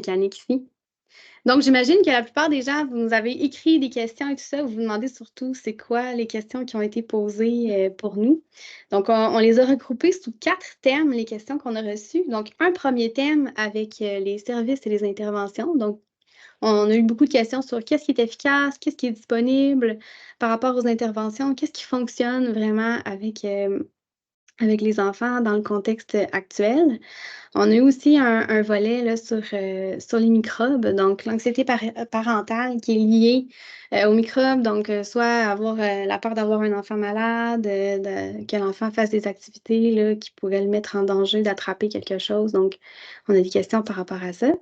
mécanique ici. Donc, j'imagine que la plupart des gens, vous nous avez écrit des questions et tout ça. Vous vous demandez surtout c'est quoi les questions qui ont été posées pour nous. Donc, on les a regroupées sous 4 thèmes, les questions qu'on a reçues. Donc, un premier thème avec les services et les interventions. Donc, on a eu beaucoup de questions sur qu'est-ce qui est efficace, qu'est-ce qui est disponible par rapport aux interventions, qu'est-ce qui fonctionne vraiment avec les enfants dans le contexte actuel. On a eu aussi un volet là, sur les microbes, donc l'anxiété parentale qui est liée aux microbes, donc soit avoir la peur d'avoir un enfant malade, que l'enfant fasse des activités là, qui pourraient le mettre en danger d'attraper quelque chose. Donc, on a des questions par rapport à ça.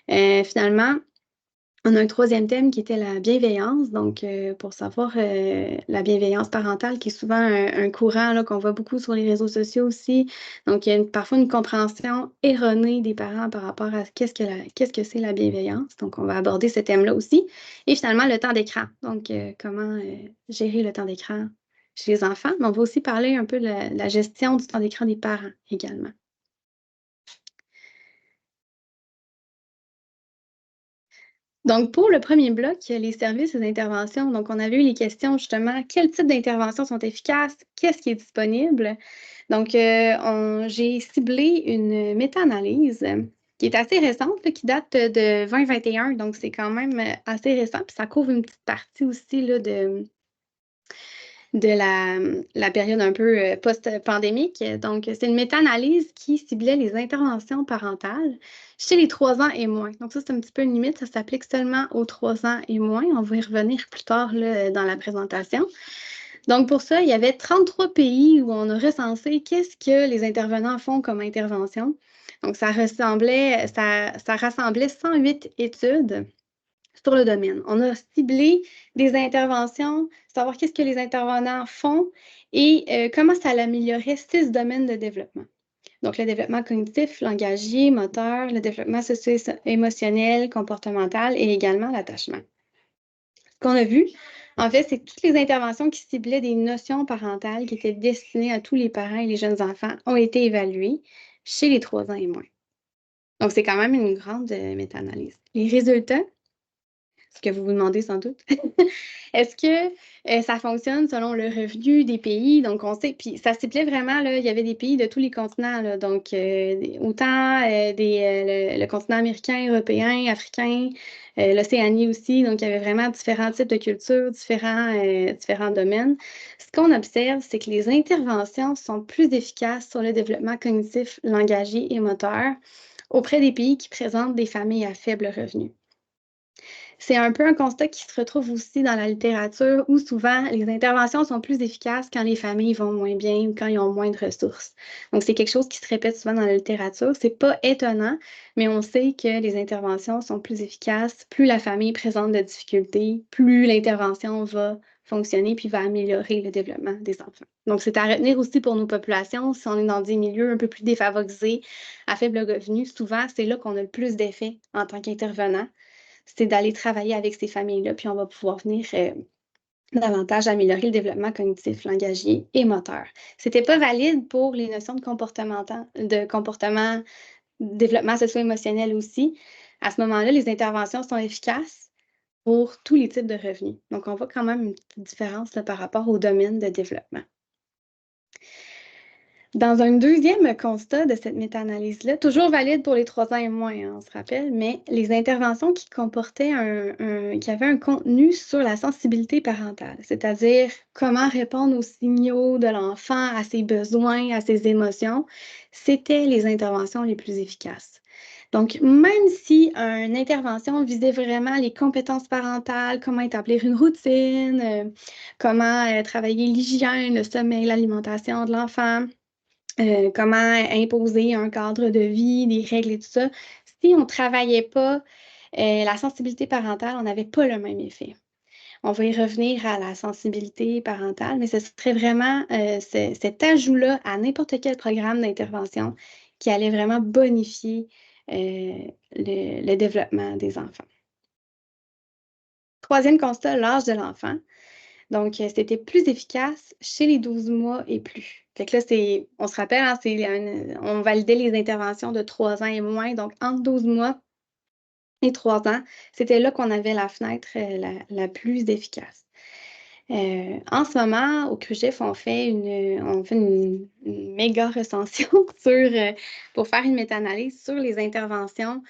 Finalement, on a un troisième thème qui était la bienveillance, donc pour savoir la bienveillance parentale, qui est souvent un courant là, qu'on voit beaucoup sur les réseaux sociaux aussi. Donc, il y a parfois une compréhension erronée des parents par rapport à qu'est-ce que c'est la bienveillance. Donc, on va aborder ce thème-là aussi. Et finalement, le temps d'écran. Donc, comment gérer le temps d'écran chez les enfants. Mais on va aussi parler un peu de la gestion du temps d'écran des parents également. Donc, pour le premier bloc, les services et les interventions, donc on avait eu les questions justement, quel type d'interventions sont efficaces, qu'est-ce qui est disponible? Donc, j'ai ciblé une méta-analyse qui est assez récente, là, qui date de 2021, donc c'est quand même assez récent, puis ça couvre une petite partie aussi là, de la période un peu post-pandémique. Donc, c'est une méta-analyse qui ciblait les interventions parentales chez les 3 ans et moins. Donc, ça, c'est un petit peu une limite. Ça s'applique seulement aux 3 ans et moins. On va y revenir plus tard là, dans la présentation. Donc, pour ça, il y avait 33 pays où on a recensé qu'est-ce que les intervenants font comme intervention. Donc, ça rassemblait 108 études sur le domaine. On a ciblé des interventions, savoir qu'est-ce que les intervenants font et comment ça améliorait 6 domaines de développement. Donc, le développement cognitif, langagier, moteur, le développement socio-émotionnel, comportemental et également l'attachement. Ce qu'on a vu, en fait, c'est que toutes les interventions qui ciblaient des notions parentales qui étaient destinées à tous les parents et les jeunes enfants ont été évaluées chez les 3 ans et moins. Donc, c'est quand même une grande méta-analyse. Les résultats, ce que vous vous demandez sans doute. Est-ce que ça fonctionne selon le revenu des pays? Donc, on sait, puis ça ciblait vraiment, là, il y avait des pays de tous les continents, là, donc autant le continent américain, européen, africain, l'Océanie aussi. Donc, il y avait vraiment différents types de cultures, différents domaines. Ce qu'on observe, c'est que les interventions sont plus efficaces sur le développement cognitif, langagier et moteur auprès des pays qui présentent des familles à faible revenu. C'est un peu un constat qui se retrouve aussi dans la littérature où souvent les interventions sont plus efficaces quand les familles vont moins bien ou quand ils ont moins de ressources. Donc, c'est quelque chose qui se répète souvent dans la littérature. C'est pas étonnant, mais on sait que les interventions sont plus efficaces. Plus la famille présente de difficultés, plus l'intervention va fonctionner puis va améliorer le développement des enfants. Donc, c'est à retenir aussi pour nos populations. Si on est dans des milieux un peu plus défavorisés, à faible revenu, souvent, c'est là qu'on a le plus d'effets en tant qu'intervenant, c'est d'aller travailler avec ces familles-là, puis on va pouvoir venir davantage améliorer le développement cognitif, langagier et moteur. C'était pas valide pour les notions de comportement, développement socio-émotionnel aussi. À ce moment-là, les interventions sont efficaces pour tous les types de revenus. Donc, on voit quand même une petite différence là, par rapport au domaine de développement. Dans un deuxième constat de cette méta-analyse-là, toujours valide pour les 3 ans et moins, hein, on se rappelle, mais les interventions qui comportaient qui avaient un contenu sur la sensibilité parentale, c'est-à-dire comment répondre aux signaux de l'enfant, à ses besoins, à ses émotions, c'était les interventions les plus efficaces. Donc, même si une intervention visait vraiment les compétences parentales, comment établir une routine, comment travailler l'hygiène, le sommeil, l'alimentation de l'enfant, comment imposer un cadre de vie, des règles et tout ça. Si on ne travaillait pas la sensibilité parentale, on n'avait pas le même effet. On va y revenir à la sensibilité parentale, mais ce serait vraiment cet ajout-là à n'importe quel programme d'intervention qui allait vraiment bonifier le développement des enfants. Troisième constat, l'âge de l'enfant. Donc, c'était plus efficace chez les 12 mois et plus. Fait que là, on se rappelle, hein, on validait les interventions de 3 ans et moins. Donc, entre 12 mois et 3 ans, c'était là qu'on avait la fenêtre la plus efficace. En ce moment, au CRUGIF, on fait une méga recension pour faire une méta-analyse sur les interventions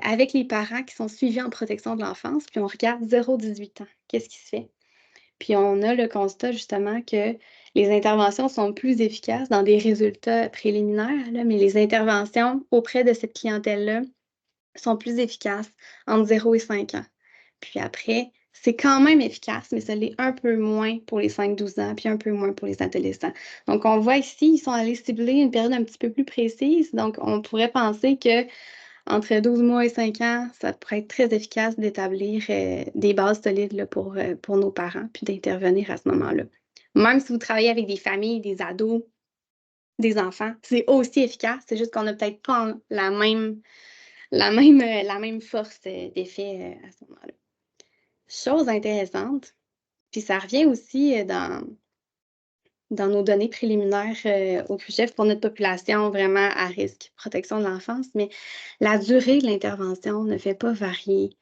avec les parents qui sont suivis en protection de l'enfance, puis on regarde 0-18 ans. Qu'est-ce qui se fait? Puis on a le constat justement que les interventions sont plus efficaces dans des résultats préliminaires, là, mais les interventions auprès de cette clientèle-là sont plus efficaces entre 0 et 5 ans. Puis après, c'est quand même efficace, mais ça l'est un peu moins pour les 5-12 ans, puis un peu moins pour les adolescents. Donc, on voit ici, ils sont allés cibler une période un petit peu plus précise. Donc, on pourrait penser que entre 12 mois et 5 ans, ça pourrait être très efficace d'établir des bases solides là, pour nos parents, puis d'intervenir à ce moment-là. Même si vous travaillez avec des familles, des ados, des enfants, c'est aussi efficace. C'est juste qu'on n'a peut-être pas la même force d'effet à ce moment-là. Chose intéressante, puis ça revient aussi dans nos données préliminaires au CRUGIF pour notre population vraiment à risque, protection de l'enfance, mais la durée de l'intervention ne fait pas varier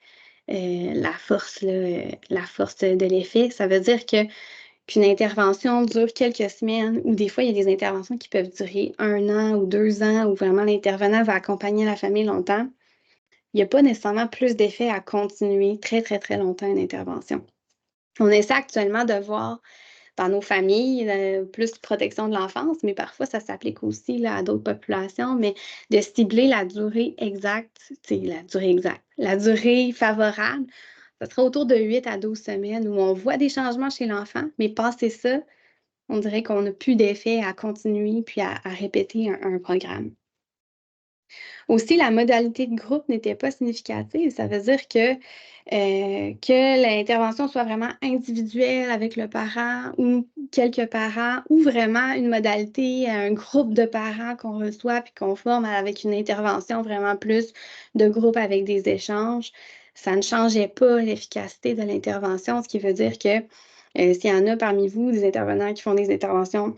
la force de l'effet. Ça veut dire qu'une intervention dure quelques semaines ou des fois, il y a des interventions qui peuvent durer 1 an ou 2 ans où vraiment l'intervenant va accompagner la famille longtemps. Il n'y a pas nécessairement plus d'effet à continuer très, très, très longtemps une intervention. On essaie actuellement de voir dans nos familles plus protection de l'enfance, mais parfois ça s'applique aussi là, à d'autres populations, mais de cibler la durée exacte, la durée favorable, ça sera autour de 8 à 12 semaines où on voit des changements chez l'enfant, mais passé ça, on dirait qu'on n'a plus d'effet à continuer puis à répéter un programme. Aussi, la modalité de groupe n'était pas significative. Ça veut dire que l'intervention soit vraiment individuelle avec le parent ou quelques parents ou vraiment une modalité, un groupe de parents qu'on reçoit puis qu'on forme avec une intervention vraiment plus de groupe avec des échanges. Ça ne changeait pas l'efficacité de l'intervention, ce qui veut dire que s'il y en a parmi vous des intervenants qui font des interventions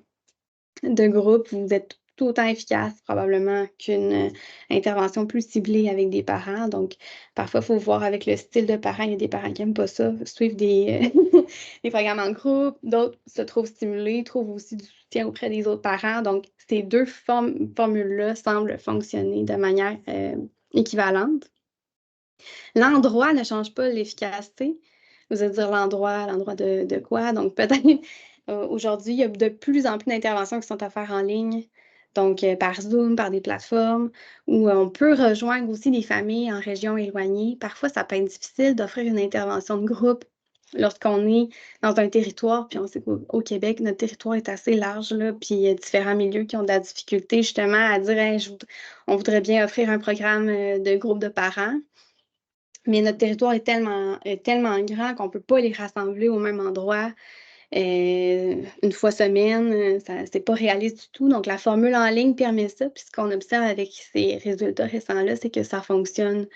de groupe, vous êtes tout autant efficace probablement qu'une intervention plus ciblée avec des parents. Donc, parfois, il faut voir avec le style de parent. Il y a des parents qui n'aiment pas ça, suivre des programmes en groupe. D'autres se trouvent stimulés, trouvent aussi du soutien auprès des autres parents. Donc, ces deux formules-là semblent fonctionner de manière équivalente. L'endroit ne change pas l'efficacité. Vous allez dire l'endroit de quoi? Donc, peut-être aujourd'hui, il y a de plus en plus d'interventions qui sont à faire en ligne, donc par Zoom, par des plateformes, où on peut rejoindre aussi des familles en région éloignée. Parfois, ça peut être difficile d'offrir une intervention de groupe lorsqu'on est dans un territoire, puis on sait qu'au Québec, notre territoire est assez large, là, puis il y a différents milieux qui ont de la difficulté justement à dire hey, on voudrait bien offrir un programme de groupe de parents. Mais notre territoire est tellement grand qu'on ne peut pas les rassembler au même endroit une fois semaine. C'est pas réaliste du tout. Donc, la formule en ligne permet ça. Puis, ce qu'on observe avec ces résultats récents-là, c'est que ça fonctionne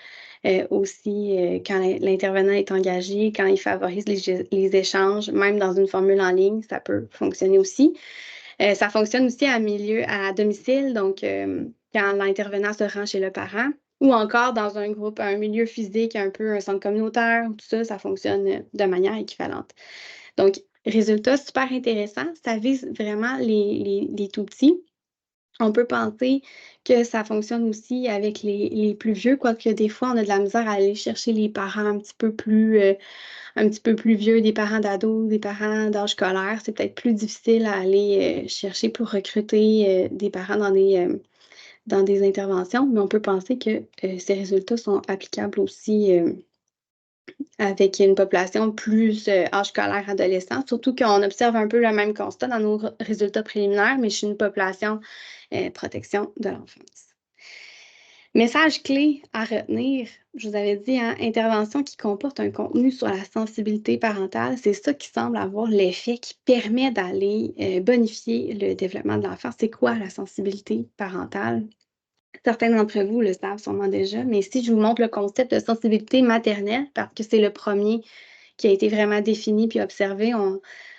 aussi quand l'intervenant est engagé, quand il favorise les échanges, même dans une formule en ligne, ça peut fonctionner aussi. Ça fonctionne aussi à domicile, donc quand l'intervenant se rend chez le parent ou encore dans un groupe, un milieu physique, un peu un centre communautaire, tout ça, ça fonctionne de manière équivalente. Donc, résultat super intéressant, ça vise vraiment les tout petits. On peut penser que ça fonctionne aussi avec les plus vieux, quoique des fois, on a de la misère à aller chercher les parents un petit peu plus vieux, des parents d'ados, des parents d'âge scolaire. C'est peut-être plus difficile à aller chercher pour recruter des parents dans des interventions, mais on peut penser que ces résultats sont applicables aussi avec une population plus âge scolaire adolescent, surtout qu'on observe un peu le même constat dans nos résultats préliminaires, mais chez une population protection de l'enfance. Message clé à retenir, je vous avais dit, hein, intervention qui comporte un contenu sur la sensibilité parentale, c'est ça qui semble avoir l'effet qui permet d'aller bonifier le développement de l'enfant. C'est quoi la sensibilité parentale? Certains d'entre vous le savent sûrement déjà, mais si je vous montre le concept de sensibilité maternelle, parce que c'est le premier qui a été vraiment défini puis observé,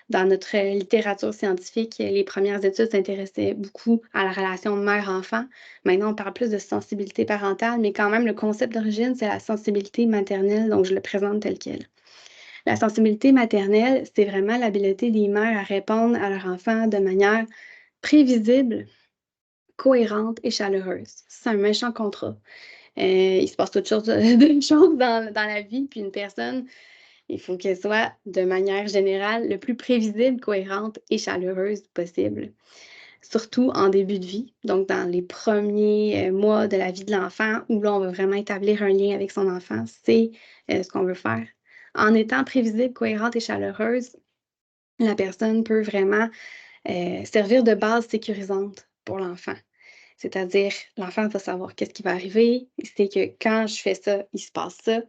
Dans notre littérature scientifique, les premières études s'intéressaient beaucoup à la relation mère-enfant. Maintenant, on parle plus de sensibilité parentale, mais quand même, le concept d'origine, c'est la sensibilité maternelle, donc je le présente tel quel. La sensibilité maternelle, c'est vraiment l'habileté des mères à répondre à leur enfant de manière prévisible, cohérente et chaleureuse. C'est un méchant contrat. Il se passe toutes sortes de choses dans la vie, puis une personne, il faut qu'elle soit, de manière générale, le plus prévisible, cohérente et chaleureuse possible. Surtout en début de vie, donc dans les premiers mois de la vie de l'enfant, où là, on va vraiment établir un lien avec son enfant, c'est ce qu'on veut faire. En étant prévisible, cohérente et chaleureuse, la personne peut vraiment servir de base sécurisante pour l'enfant. C'est-à-dire, l'enfant va savoir qu'est-ce qui va arriver, c'est que quand je fais ça, il se passe ça.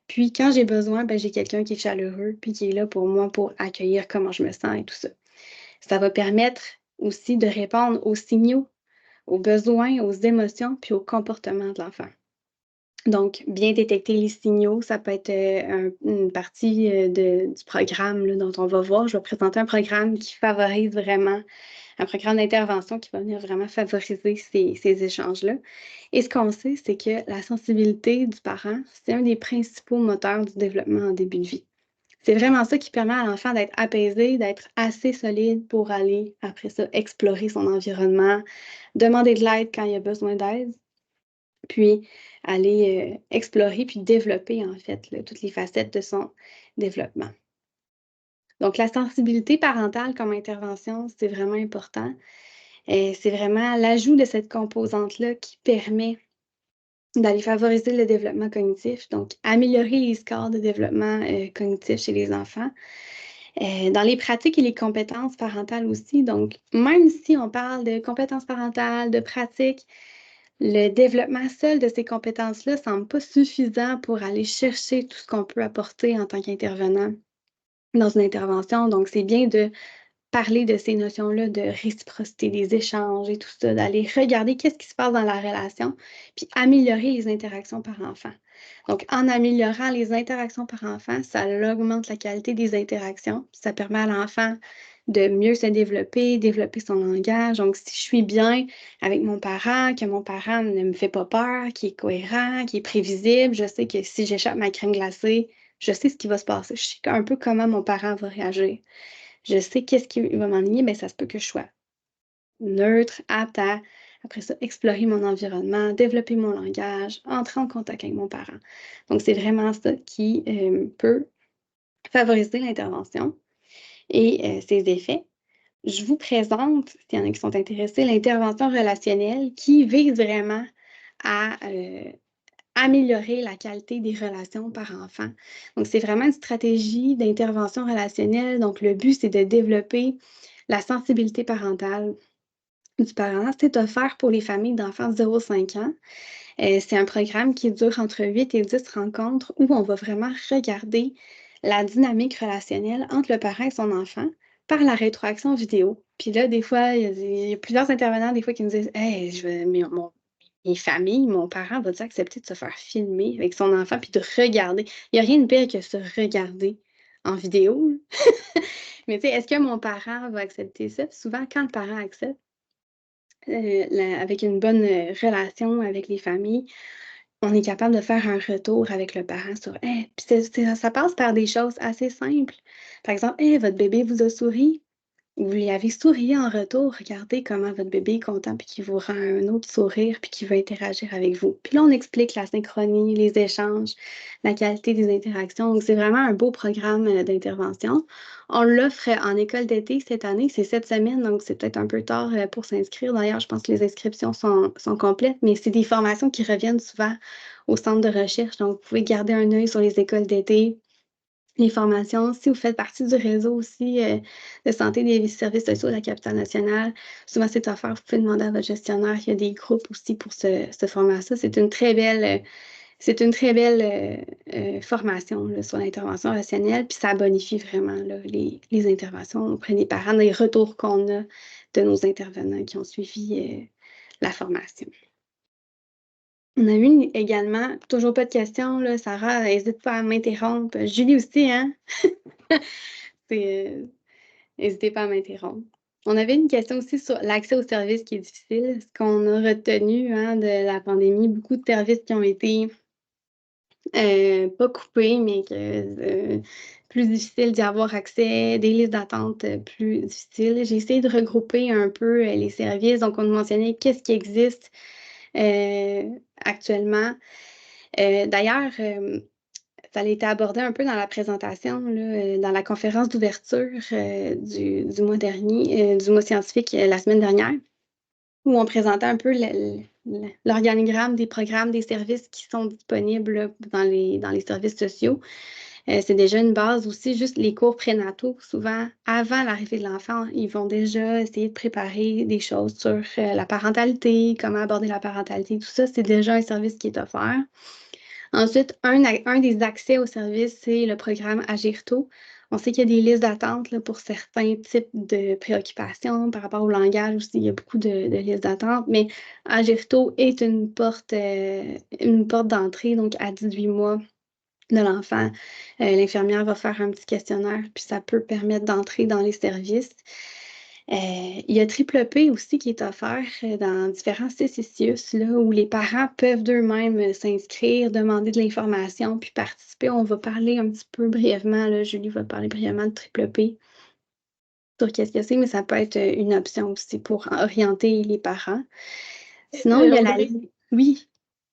Puis quand j'ai besoin, ben, j'ai quelqu'un qui est chaleureux, puis qui est là pour moi pour accueillir comment je me sens et tout ça. Ça va permettre aussi de répondre aux signaux, aux besoins, aux émotions, puis au comportement de l'enfant. Donc, bien détecter les signaux, ça peut être une partie du programme là, dont on va voir. Je vais présenter un programme qui favorise vraiment, un programme d'intervention qui va venir vraiment favoriser ces échanges-là. Et ce qu'on sait, c'est que la sensibilité du parent, c'est un des principaux moteurs du développement en début de vie. C'est vraiment ça qui permet à l'enfant d'être apaisé, d'être assez solide pour aller, après ça, explorer son environnement, demander de l'aide quand il a besoin d'aide, puis aller explorer puis développer, en fait, là, toutes les facettes de son développement. Donc, la sensibilité parentale comme intervention, c'est vraiment important. C'est vraiment l'ajout de cette composante-là qui permet d'aller favoriser le développement cognitif, donc améliorer les scores de développement cognitif chez les enfants. Dans les pratiques et les compétences parentales aussi, donc même si on parle de compétences parentales, de pratiques, le développement seul de ces compétences-là ne semble pas suffisant pour aller chercher tout ce qu'on peut apporter en tant qu'intervenant dans une intervention. Donc, c'est bien de parler de ces notions-là de réciprocité, des échanges et tout ça, d'aller regarder qu'est-ce qui se passe dans la relation, puis améliorer les interactions par enfant. Donc, en améliorant les interactions par enfant, ça augmente la qualité des interactions, puis ça permet à l'enfant de mieux se développer son langage. Donc, si je suis bien avec mon parent, que mon parent ne me fait pas peur, qui est cohérent, qui est prévisible, je sais que si j'échappe ma crème glacée, je sais ce qui va se passer. Je sais un peu comment mon parent va réagir. Je sais qu'est-ce qui va m'enligner, mais ça se peut que je sois neutre, apte à, après ça, explorer mon environnement, développer mon langage, entrer en contact avec mon parent. Donc, c'est vraiment ça qui peut favoriser l'intervention et ses effets. Je vous présente, s'il y en a qui sont intéressés, l'intervention relationnelle qui vise vraiment à améliorer la qualité des relations parents-enfants. Donc, c'est vraiment une stratégie d'intervention relationnelle. Donc, le but, c'est de développer la sensibilité parentale du parent. C'est offert pour les familles d'enfants de 0-5 ans. C'est un programme qui dure entre 8 et 10 rencontres où on va vraiment regarder la dynamique relationnelle entre le parent et son enfant par la rétroaction vidéo. Puis là, des fois, il y a plusieurs intervenants, des fois, qui me disent Hey, mes familles, mon parent va-tu accepter de se faire filmer avec son enfant puis de regarder? Il n'y a rien de pire que se regarder en vidéo. Mais tu sais, est-ce que mon parent va accepter ça? Puis souvent, quand le parent accepte, avec une bonne relation avec les familles, on est capable de faire un retour avec le parent sur puis ça passe par des choses assez simples. Par exemple, votre bébé vous a souri. Vous lui avez souri en retour. Regardez comment votre bébé est content, puis qu'il vous rend un autre sourire, puis qu'il veut interagir avec vous. Puis là, on explique la synchronie, les échanges, la qualité des interactions. Donc, c'est vraiment un beau programme d'intervention. On l'offre en école d'été cette année. C'est cette semaine, donc c'est peut-être un peu tard pour s'inscrire. D'ailleurs, je pense que les inscriptions sont complètes, mais c'est des formations qui reviennent souvent au centre de recherche. Donc, vous pouvez garder un œil sur les écoles d'été, les formations. Si vous faites partie du réseau aussi de santé des services sociaux de la capitale nationale, souvent c'est offert. Vous pouvez demander à votre gestionnaire. Il y a des groupes aussi pour ce format-là. C'est une très belle, formation là, sur l'intervention relationnelle, puis ça bonifie vraiment là, les interventions auprès des parents, les retours qu'on a de nos intervenants qui ont suivi la formation. On a eu également, toujours pas de questions, là, Sarah, n'hésite pas à m'interrompre. Julie aussi, hein? C'est, N'hésitez pas à m'interrompre. On avait une question aussi sur l'accès aux services qui est difficile. Ce qu'on a retenu de la pandémie, beaucoup de services qui ont été pas coupés, mais que plus difficile d'y avoir accès, des listes d'attente plus difficiles. J'ai essayé de regrouper un peu les services. Donc, on a mentionné qu'est-ce qui existe actuellement. D'ailleurs, ça a été abordé un peu dans la présentation, là, dans la conférence d'ouverture du mois dernier, du mois scientifique la semaine dernière, où on présentait un peu l'organigramme des programmes, des services qui sont disponibles là, dans les services sociaux. C'est déjà une base aussi, juste les cours prénataux, souvent avant l'arrivée de l'enfant, ils vont déjà essayer de préparer des choses sur la parentalité, comment aborder la parentalité, tout ça, c'est déjà un service qui est offert. Ensuite, un des accès au service, c'est le programme Agirto. On sait qu'il y a des listes d'attente là, pour certains types de préoccupations par rapport au langage aussi. Il y a beaucoup de listes d'attente, mais Agirto est une porte d'entrée, donc à 18 mois de l'enfant. L'infirmière va faire un petit questionnaire, puis ça peut permettre d'entrer dans les services. Il y a Triple P aussi qui est offert dans différents CCCIUS, là, où les parents peuvent d'eux-mêmes s'inscrire, demander de l'information, puis participer. On va parler un petit peu brièvement, là, Julie va parler brièvement de Triple P sur qu'est-ce que c'est, mais ça peut être une option aussi pour orienter les parents. Sinon, il y a Audrey, Oui,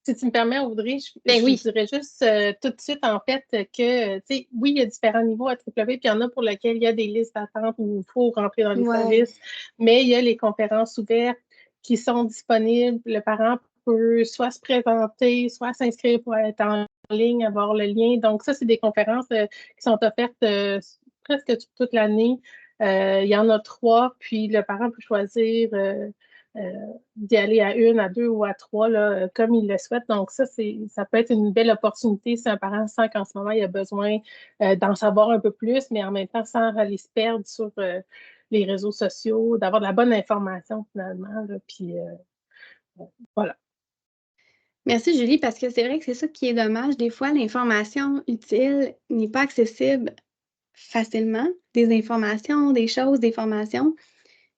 si tu me permets, Audrey, ben je oui. dirais juste tout de suite, en fait, que, tu sais, oui, il y a différents niveaux à Triple P, puis il y en a pour lesquels il y a des listes d'attente où il faut rentrer dans les Ouais. services, mais il y a les conférences ouvertes qui sont disponibles. Le parent peut soit se présenter, soit s'inscrire pour être en ligne, avoir le lien. Donc, ça, c'est des conférences qui sont offertes presque toute l'année. Il y en a 3, puis le parent peut choisir d'y aller à 1, à 2 ou à 3, là, comme il le souhaite. Donc, ça peut être une belle opportunité si un parent sent qu'en ce moment, il a besoin d'en savoir un peu plus, mais en même temps, sans aller se perdre sur les réseaux sociaux, d'avoir de la bonne information finalement. Là, puis, voilà. Merci Julie, parce que c'est vrai que c'est ça qui est dommage. Des fois, l'information utile n'est pas accessible facilement. Des informations, des choses, des formations.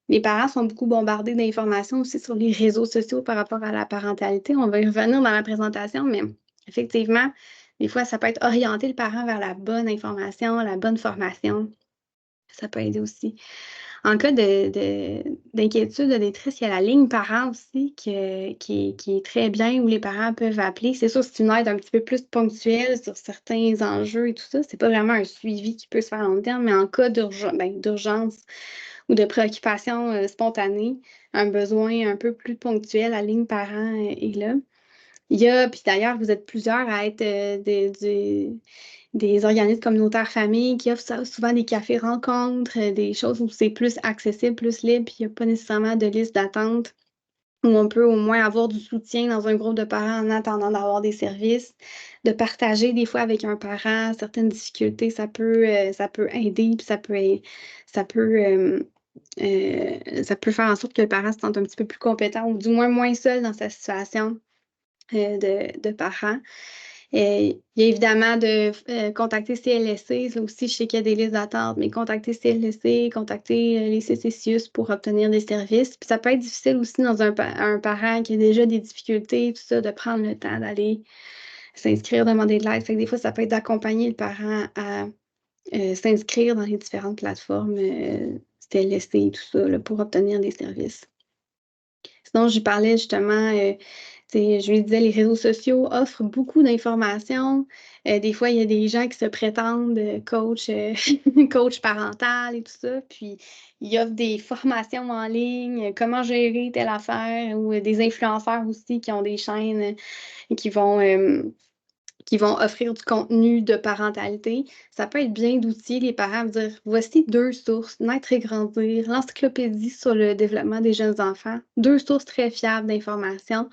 Les parents sont beaucoup bombardés d'informations aussi sur les réseaux sociaux par rapport à la parentalité. On va y revenir dans la présentation, mais effectivement, des fois, ça peut être orienter le parent vers la bonne information, la bonne formation. Ça peut aider aussi. En cas d'inquiétude, de détresse, il y a la ligne parent aussi qui est très bien où les parents peuvent appeler. C'est sûr, c'est une aide un petit peu plus ponctuelle sur certains enjeux et tout ça. C'est pas vraiment un suivi qui peut se faire à long terme, mais en cas d'urgence ou de préoccupation spontanée, un besoin un peu plus ponctuel, la ligne parent est là. Puis d'ailleurs, vous êtes plusieurs à être des organismes communautaires familles qui offrent souvent des cafés rencontres, des choses où c'est plus accessible, plus libre, puis il n'y a pas nécessairement de liste d'attente, où on peut au moins avoir du soutien dans un groupe de parents en attendant d'avoir des services, de partager des fois avec un parent certaines difficultés, ça peut aider, puis ça peut, ça peut faire en sorte que le parent se sente un petit peu plus compétent ou du moins seul dans sa situation de parents. Il y a évidemment de contacter CLSC. Là aussi, je sais qu'il y a des listes d'attente, mais contacter CLSC, contacter les CCCIUS pour obtenir des services. Puis ça peut être difficile aussi dans un parent qui a déjà des difficultés, tout ça, de prendre le temps d'aller s'inscrire, demander de l'aide. Fait que des fois, ça peut être d'accompagner le parent à s'inscrire dans les différentes plateformes CLSC et tout ça là, pour obtenir des services. Sinon, j'y parlais justement, je lui disais, les réseaux sociaux offrent beaucoup d'informations. Des fois, il y a des gens qui se prétendent coach, coach parental et tout ça. Puis, ils offrent des formations en ligne, comment gérer telle affaire, ou des influenceurs aussi qui ont des chaînes qui vont qui vont offrir du contenu de parentalité. Ça peut être bien d'outiller les parents à dire voici 2 sources, Naître et grandir, l'encyclopédie sur le développement des jeunes enfants, 2 sources très fiables d'informations.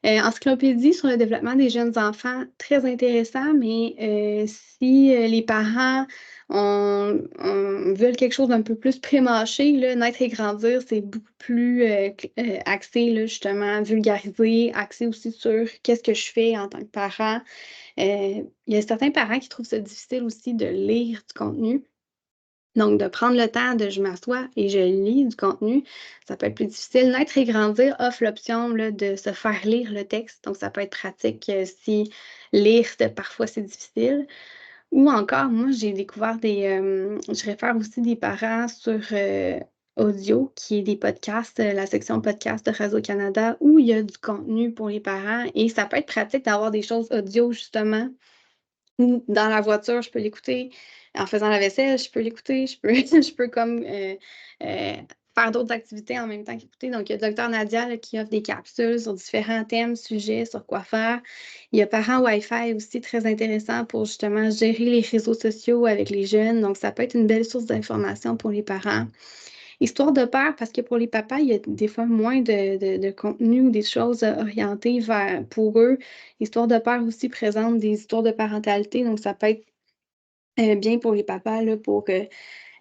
Encyclopédie sur le développement des jeunes enfants, très intéressant, mais si les parents veulent quelque chose d'un peu plus pré-mâché, là, Naître et grandir, c'est beaucoup plus axé, là, justement, vulgarisé, axé aussi sur qu'est-ce que je fais en tant que parent. Il y a certains parents qui trouvent ça difficile aussi de lire du contenu. Donc, de prendre le temps de je m'assois et je lis du contenu, ça peut être plus difficile. Naître et grandir offre l'option de se faire lire le texte. Donc, ça peut être pratique si lire, parfois, c'est difficile. Ou encore, moi, j'ai découvert je réfère aussi des parents sur audio, qui est des podcasts, la section podcast de Radio-Canada, où il y a du contenu pour les parents. Et ça peut être pratique d'avoir des choses audio, justement. Ou dans la voiture, je peux l'écouter. En faisant la vaisselle, je peux l'écouter. Je peux comme faire d'autres activités en même temps qu'écouter. Donc, il y a Dr Nadia là, qui offre des capsules sur différents thèmes, sujets, sur quoi faire. Il y a Parents Wi-Fi aussi, très intéressant pour justement gérer les réseaux sociaux avec les jeunes. Donc, ça peut être une belle source d'information pour les parents. Histoire de peur, parce que pour les papas, il y a des fois moins de contenu ou des choses orientées pour eux. Histoire de peur aussi présente des histoires de parentalité, donc ça peut être bien pour les papas là, pour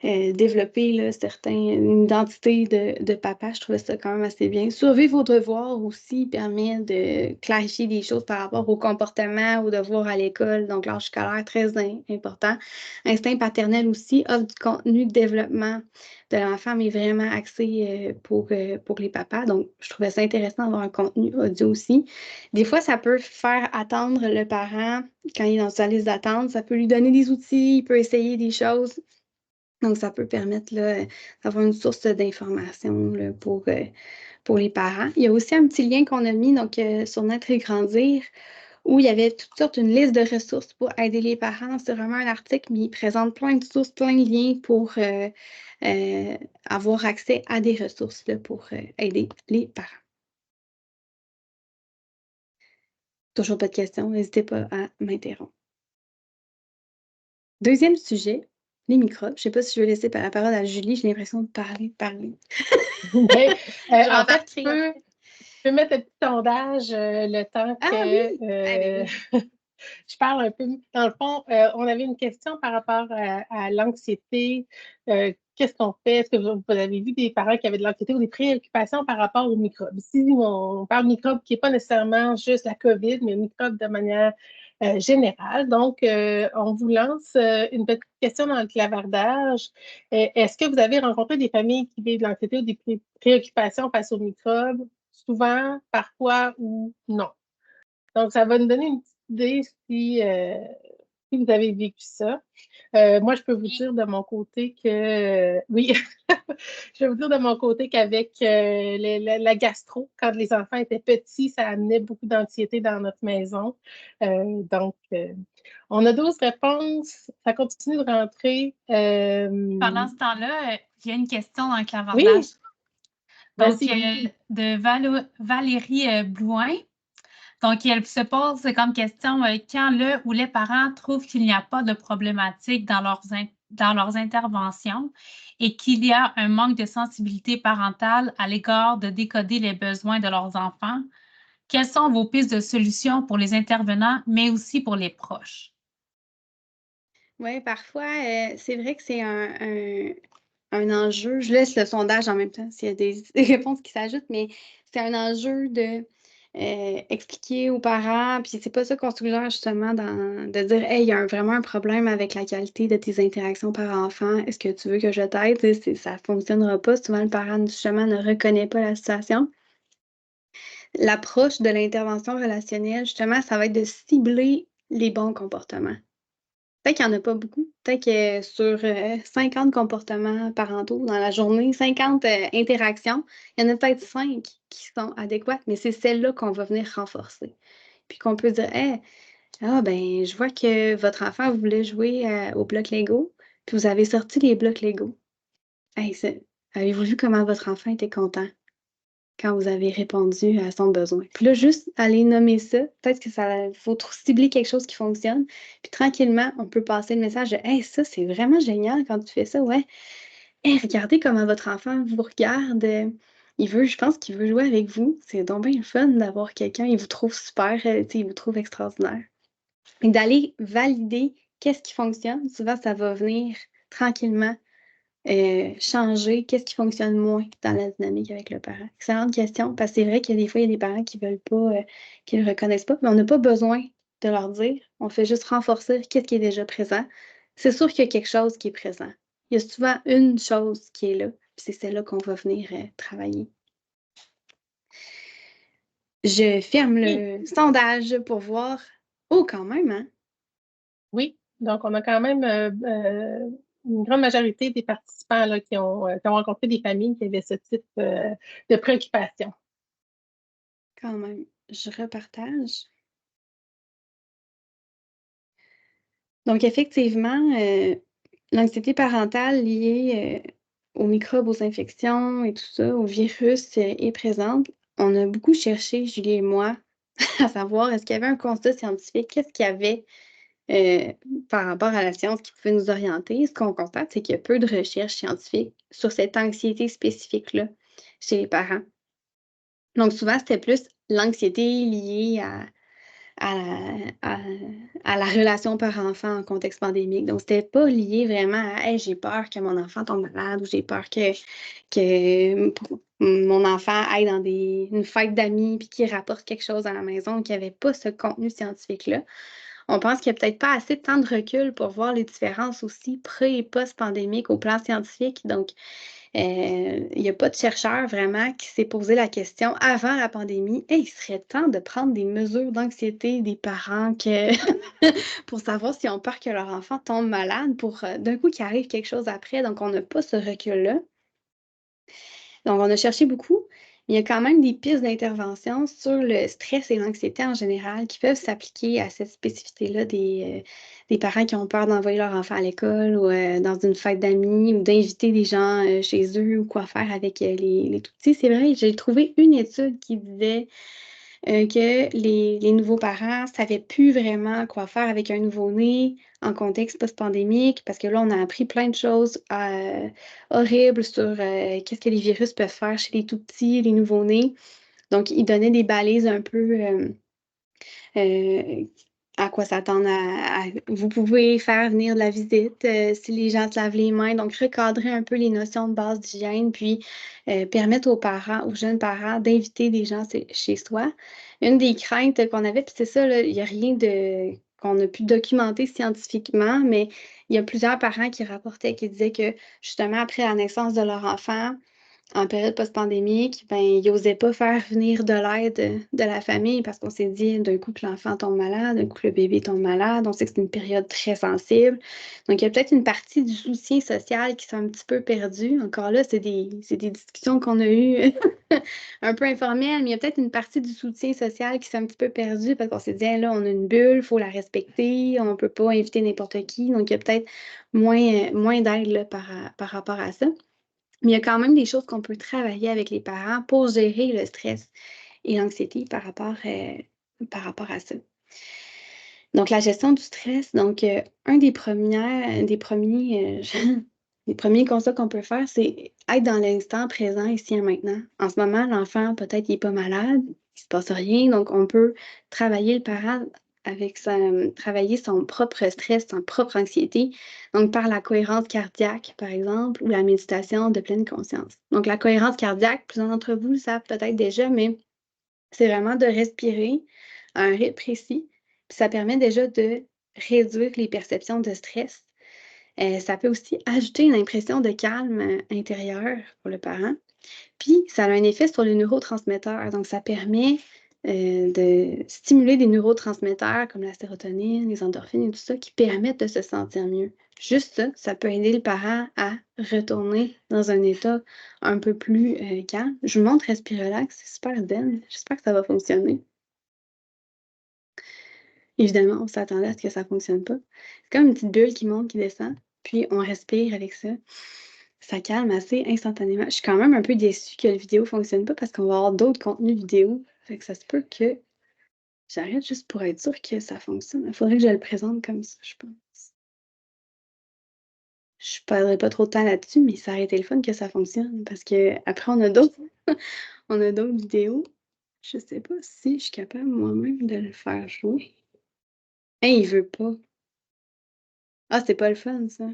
développer là, une identité de papa. Je trouvais ça quand même assez bien. Survivre vos devoirs aussi permet de clarifier des choses par rapport au comportement, aux devoirs à l'école. Donc, l'âge scolaire, très important. Instinct paternel aussi offre du contenu de développement de l'enfant, mais vraiment axé pour les papas. Donc, je trouvais ça intéressant d'avoir un contenu audio aussi. Des fois, ça peut faire attendre le parent quand il est dans sa liste d'attente. Ça peut lui donner des outils, il peut essayer des choses. Donc, ça peut permettre là, d'avoir une source d'information là, pour les parents. Il y a aussi un petit lien qu'on a mis donc, sur Naître et grandir, où il y avait toutes sortes, une liste de ressources pour aider les parents. C'est vraiment un article, mais il présente plein de sources, plein de liens pour avoir accès à des ressources là, pour aider les parents. Toujours pas de questions, n'hésitez pas à m'interrompre. Deuxième sujet, les microbes. Je ne sais pas si je vais laisser la parole à Julie, j'ai l'impression de parler. Ben, en fait, J'embarque. tu peux mettre un petit sondage le temps Ah que oui! Ben oui. je parle un peu. Dans le fond, on avait une question par rapport à l'anxiété. Qu'est-ce qu'on fait? Est-ce que vous avez vu des parents qui avaient de l'anxiété ou des préoccupations par rapport aux microbes? Ici, on parle de microbes qui n'est pas nécessairement juste la COVID, mais microbes de manière générale. Donc, on vous lance une petite question dans le clavardage. Est-ce que vous avez rencontré des familles qui vivent de l'anxiété ou des préoccupations face aux microbes? Souvent, parfois ou non. Donc, ça va nous donner une petite idée si vous avez vécu ça. Moi, je peux vous dire de mon côté que oui, je vais vous dire de mon côté qu'avec la gastro, quand les enfants étaient petits, ça amenait beaucoup d'anxiété dans notre maison. Donc, on a 12 réponses. Ça continue de rentrer. Pendant ce temps-là, il y a une question dans le clavardage. Oui, Donc, vas-y. de Valérie Blouin. Donc, elle se pose comme question quand le ou les parents trouvent qu'il n'y a pas de problématique dans leurs interventions et qu'il y a un manque de sensibilité parentale à l'égard de décoder les besoins de leurs enfants, quelles sont vos pistes de solutions pour les intervenants, mais aussi pour les proches? Oui, parfois, c'est vrai que c'est un enjeu. Je laisse le sondage en même temps s'il y a des réponses qui s'ajoutent, mais c'est un enjeu de expliquer aux parents, puis c'est pas ça qu'on suggère justement de dire hey, il y a vraiment un problème avec la qualité de tes interactions par enfant, est-ce que tu veux que je t'aide? Ça fonctionnera pas. Souvent, le parent justement ne reconnaît pas la situation. L'approche de l'intervention relationnelle, justement, ça va être de cibler les bons comportements. Peut-être qu'il n'y en a pas beaucoup. Peut-être que sur 50 comportements parentaux dans la journée, 50 interactions, il y en a peut-être 5 qui sont adéquates, mais c'est celles-là qu'on va venir renforcer. Puis qu'on peut dire, hey, ben, je vois que votre enfant voulait jouer au bloc Lego, puis vous avez sorti les blocs Lego. Hey, avez-vous vu comment votre enfant était content quand vous avez répondu à son besoin? Puis là, juste aller nommer ça, peut-être que ça faut cibler quelque chose qui fonctionne. Puis tranquillement, on peut passer le message de hey, ça, c'est vraiment génial quand tu fais ça, ouais. Hey, regardez comment votre enfant vous regarde. Je pense qu'il veut jouer avec vous. C'est donc bien le fun d'avoir quelqu'un. Il vous trouve super, il vous trouve extraordinaire. Et d'aller valider qu'est-ce qui fonctionne. Souvent, ça va venir tranquillement changer, qu'est-ce qui fonctionne moins dans la dynamique avec le parent? Excellente question, parce que c'est vrai qu'il y a des fois, il y a des parents qui veulent pas, qui ne le reconnaissent pas, mais on n'a pas besoin de leur dire. On fait juste renforcer qu'est-ce qui est déjà présent. C'est sûr qu'il y a quelque chose qui est présent. il y a souvent une chose qui est là, puis c'est celle-là qu'on va venir travailler. Je ferme le sondage pour voir. Oh, quand même, hein? Oui, donc on a quand même une grande majorité des participants là, qui ont rencontré des familles qui avaient ce type de préoccupation. Quand même. Je repartage. Donc, effectivement, l'anxiété parentale liée aux microbes, aux infections et tout ça, au virus est présente. On a beaucoup cherché, Julie et moi, à savoir est-ce qu'il y avait un constat scientifique, qu'est-ce qu'il y avait par rapport à la science qui pouvait nous orienter. Ce qu'on constate, c'est qu'il y a peu de recherches scientifiques sur cette anxiété spécifique-là chez les parents. Donc, souvent, c'était plus l'anxiété liée à la relation par-enfant en contexte pandémique. Donc, c'était pas lié vraiment à hey, j'ai peur que mon enfant tombe malade ou j'ai peur que mon enfant aille dans une fête d'amis puis qu'il rapporte quelque chose à la maison, qu'il n'y avait pas ce contenu scientifique-là. On pense qu'il n'y a peut-être pas assez de temps de recul pour voir les différences aussi pré- et post-pandémiques au plan scientifique. Donc, il n'y a pas de chercheur vraiment qui s'est posé la question avant la pandémie. Hey, il serait temps de prendre des mesures d'anxiété des parents pour savoir s'ils ont peur que leur enfant tombe malade pour d'un coup qu'il arrive quelque chose après. Donc, on n'a pas ce recul-là. Donc, on a cherché beaucoup. Il y a quand même des pistes d'intervention sur le stress et l'anxiété en général qui peuvent s'appliquer à cette spécificité-là des parents qui ont peur d'envoyer leur enfant à l'école ou dans une fête d'amis ou d'inviter des gens chez eux ou quoi faire avec les tout-petits. C'est vrai, j'ai trouvé une étude qui disait que les nouveaux parents ne savaient plus vraiment quoi faire avec un nouveau-né en contexte post-pandémique, parce que là, on a appris plein de choses horribles sur qu'est-ce que les virus peuvent faire chez les tout-petits, les nouveau-nés. Donc, ils donnaient des balises un peu euh, à quoi s'attendre. Vous pouvez faire venir de la visite si les gens se lavent les mains. Donc, recadrer un peu les notions de base d'hygiène, puis permettre aux parents, aux jeunes parents, d'inviter des gens chez soi. Une des craintes qu'on avait, puis c'est ça, là, il n'y a rien de qu'on a pu documenter scientifiquement, mais il y a plusieurs parents qui rapportaient, qui disaient que justement après la naissance de leur enfant, en période post-pandémique, ben, ils n'osaient pas faire venir de l'aide de la famille parce qu'on s'est dit d'un coup que l'enfant tombe malade, d'un coup que le bébé tombe malade. On sait que c'est une période très sensible. Donc, il y a peut-être une partie du soutien social qui s'est un petit peu perdue. Encore là, c'est des discussions qu'on a eues un peu informelles, mais il y a peut-être une partie du soutien social qui s'est un petit peu perdue parce qu'on s'est dit, hey, là, on a une bulle, il faut la respecter, on ne peut pas inviter n'importe qui. Donc, il y a peut-être moins d'aide là, par rapport à ça. Mais il y a quand même des choses qu'on peut travailler avec les parents pour gérer le stress et l'anxiété par rapport à ça. Donc, la gestion du stress, donc, un des premiers les premiers constats qu'on peut faire, c'est être dans l'instant présent, ici et maintenant. En ce moment, l'enfant, peut-être, il n'est pas malade, il ne se passe rien, donc on peut travailler le parent travailler son propre stress, son propre anxiété, donc par la cohérence cardiaque, par exemple, ou la méditation de pleine conscience. Donc, la cohérence cardiaque, plusieurs d'entre vous le savent peut-être déjà, mais c'est vraiment de respirer à un rythme précis, puis ça permet déjà de réduire les perceptions de stress. Ça peut aussi ajouter une impression de calme intérieur pour le parent. Puis, ça a un effet sur les neurotransmetteurs. Donc, ça permet de stimuler des neurotransmetteurs comme la sérotonine, les endorphines et tout ça qui permettent de se sentir mieux. Juste ça, ça peut aider le parent à retourner dans un état un peu plus calme. Je vous montre Respirelax, c'est super zen. J'espère que ça va fonctionner. Évidemment, on s'attendait à ce que ça ne fonctionne pas. C'est comme une petite bulle qui monte, qui descend, puis on respire avec ça. Ça calme assez instantanément. Je suis quand même un peu déçue que la vidéo ne fonctionne pas parce qu'on va avoir d'autres contenus vidéo. Fait que ça se peut que j'arrête juste pour être sûre que ça fonctionne. Il faudrait que je le présente comme ça, je pense. Je ne perdrai pas trop de temps là-dessus, mais ça aurait été le fun que ça fonctionne parce qu'après, on a d'autres on a d'autres vidéos. Je ne sais pas si je suis capable moi-même de le faire jouer. Hey, il veut pas. Ah, c'est pas le fun, ça.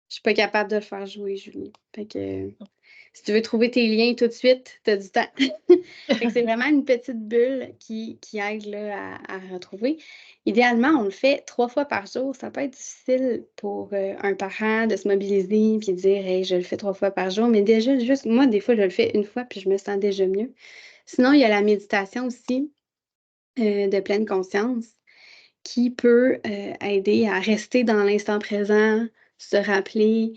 Je suis pas capable de le faire jouer, Julie. Fait que Si tu veux trouver tes liens tout de suite, tu as du temps. Fait que c'est vraiment une petite bulle qui aide là, à retrouver. Idéalement, on le fait 3 fois par jour. Ça peut être difficile pour un parent de se mobiliser puis de dire hey, je le fais 3 fois par jour, mais déjà, juste moi, des fois, je le fais une fois puis je me sens déjà mieux. Sinon, il y a la méditation aussi de pleine conscience qui peut aider à rester dans l'instant présent, se rappeler,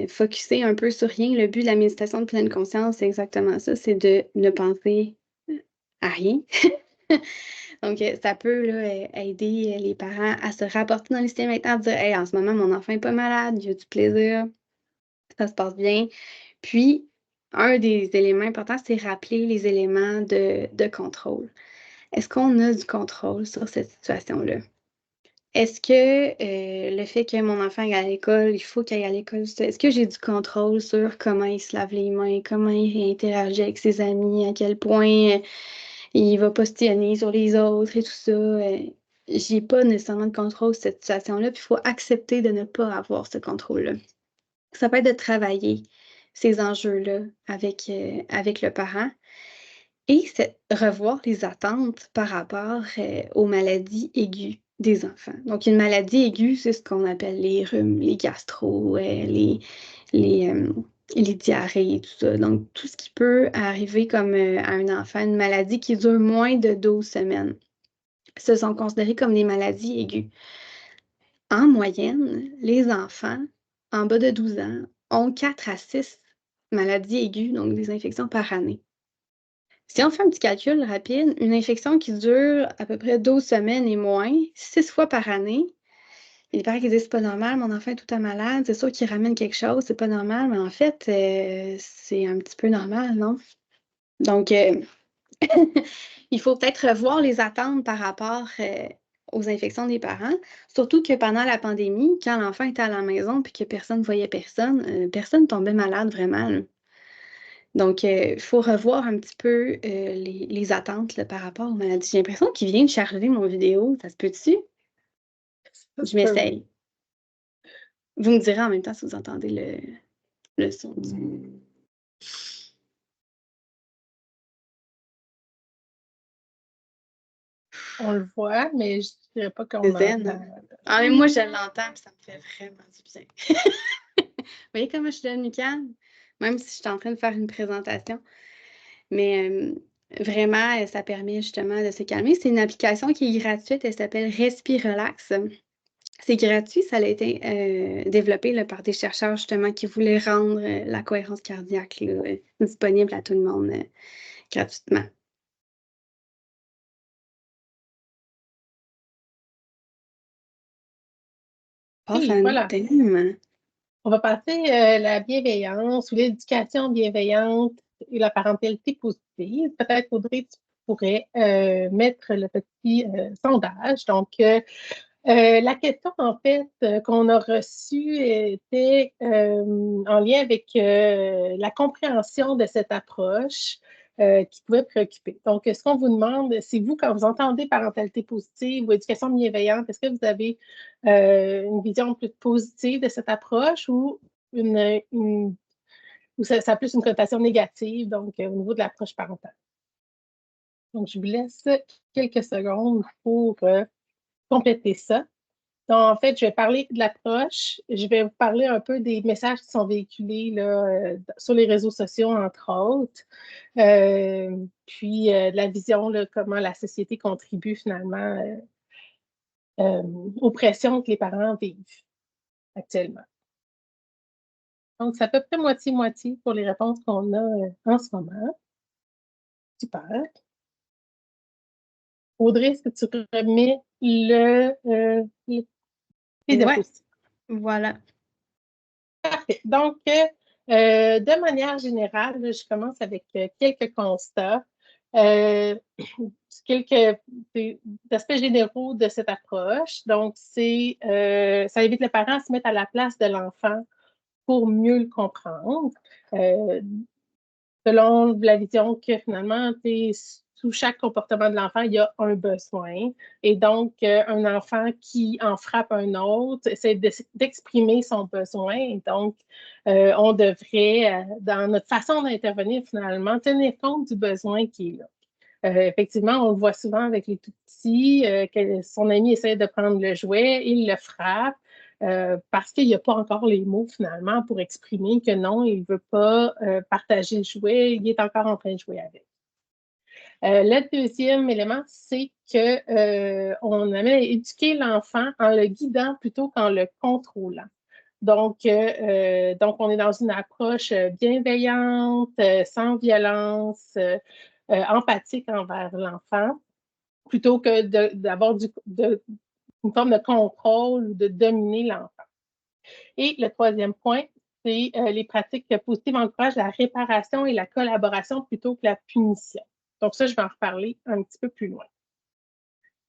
focusser un peu sur rien. Le but de la méditation de pleine conscience, c'est exactement ça, c'est de ne penser à rien. Donc, ça peut là, aider les parents à se rapporter dans l'instant maintenant, à dire hey, en ce moment, mon enfant n'est pas malade, il a du plaisir, ça se passe bien. Puis, un des éléments importants, c'est rappeler les éléments de contrôle. Est-ce qu'on a du contrôle sur cette situation-là? Est-ce que le fait que mon enfant aille à l'école, il faut qu'il aille à l'école, est-ce que j'ai du contrôle sur comment il se lave les mains, comment il interagit avec ses amis, à quel point il va postillonner sur les autres et tout ça? J'ai pas nécessairement de contrôle sur cette situation-là, puis il faut accepter de ne pas avoir ce contrôle-là. Ça peut être de travailler ces enjeux-là avec le parent et revoir les attentes par rapport aux maladies aiguës des enfants. Donc, une maladie aiguë, c'est ce qu'on appelle les rhumes, les gastro, les diarrhées et tout ça. Donc, tout ce qui peut arriver comme à un enfant, une maladie qui dure moins de 12 semaines, ce sont considérés comme des maladies aiguës. En moyenne, les enfants en bas de 12 ans ont 4 à 6 maladies aiguës, donc des infections par année. Si on fait un petit calcul rapide, une infection qui dure à peu près 12 semaines et moins, 6 fois par année, il y a des parents qui disent c'est pas normal, mon enfant est tout le temps malade, c'est sûr qu'il ramène quelque chose, c'est pas normal, mais en fait, c'est un petit peu normal, non? Donc, il faut peut-être revoir les attentes par rapport aux infections des parents, surtout que pendant la pandémie, quand l'enfant était à la maison et que personne ne voyait personne, personne tombait malade vraiment, là. Donc, il faut revoir un petit peu les attentes là, par rapport aux maladies. J'ai l'impression qu'il vient de charger mon vidéo. Ça se peut-tu? Je m'essaye. Vous me direz en même temps si vous entendez le son. On le voit, mais je ne dirais pas qu'on C'est zen. l'entend. Ah, mais moi, je l'entends et ça me fait vraiment du bien. Vous voyez comment je suis devenue calme? Même si je suis en train de faire une présentation. Mais vraiment, ça permet justement de se calmer. C'est une application qui est gratuite. Elle s'appelle Respirelax. C'est gratuit. Ça a été développé là, par des chercheurs justement qui voulaient rendre la cohérence cardiaque là, disponible à tout le monde gratuitement. Passe à un voilà. autre thème. On va passer la bienveillance ou l'éducation bienveillante et la parentalité positive. Peut-être, Audrey, tu pourrais mettre le petit sondage. Donc, la question, en fait, qu'on a reçue était en lien avec la compréhension de cette approche qui pouvait préoccuper. Donc, ce qu'on vous demande, c'est vous, quand vous entendez parentalité positive ou éducation bienveillante, est-ce que vous avez une vision plus positive de cette approche ou ou ça a plus une connotation négative, donc au niveau de l'approche parentale? Donc, je vous laisse quelques secondes pour compléter ça. Donc, en fait, je vais parler de l'approche. Je vais vous parler un peu des messages qui sont véhiculés là, sur les réseaux sociaux, entre autres. Puis, de la vision, là, comment la société contribue finalement aux pressions que les parents vivent actuellement. Donc, c'est à peu près moitié-moitié pour les réponses qu'on a en ce moment. Super. Audrey, est-ce que tu remets les diapositives? Voilà. Parfait. Donc, de manière générale, là, je commence avec quelques constats, quelques aspects généraux de cette approche. Donc, ça invite le parent à se mettre à la place de l'enfant pour mieux le comprendre. Selon la vision que finalement, sous chaque comportement de l'enfant, il y a un besoin. Et donc, un enfant qui en frappe un autre, c'est d'exprimer son besoin. Et donc, on devrait, dans notre façon d'intervenir, finalement, tenir compte du besoin qui est là. Effectivement, on le voit souvent avec les tout-petits, que son ami essaie de prendre le jouet, il le frappe. Parce qu'il n'y a pas encore les mots finalement pour exprimer que non, il ne veut pas partager le jouet, il est encore en train de jouer avec. Le deuxième élément, c'est qu'on amène à éduquer l'enfant en le guidant plutôt qu'en le contrôlant. Donc, on est dans une approche bienveillante, sans violence, empathique envers l'enfant, plutôt que d'avoir une forme de contrôle ou de dominer l'enfant. Et le troisième point, c'est les pratiques positives encouragent la réparation et la collaboration plutôt que la punition. Donc ça, je vais en reparler un petit peu plus loin.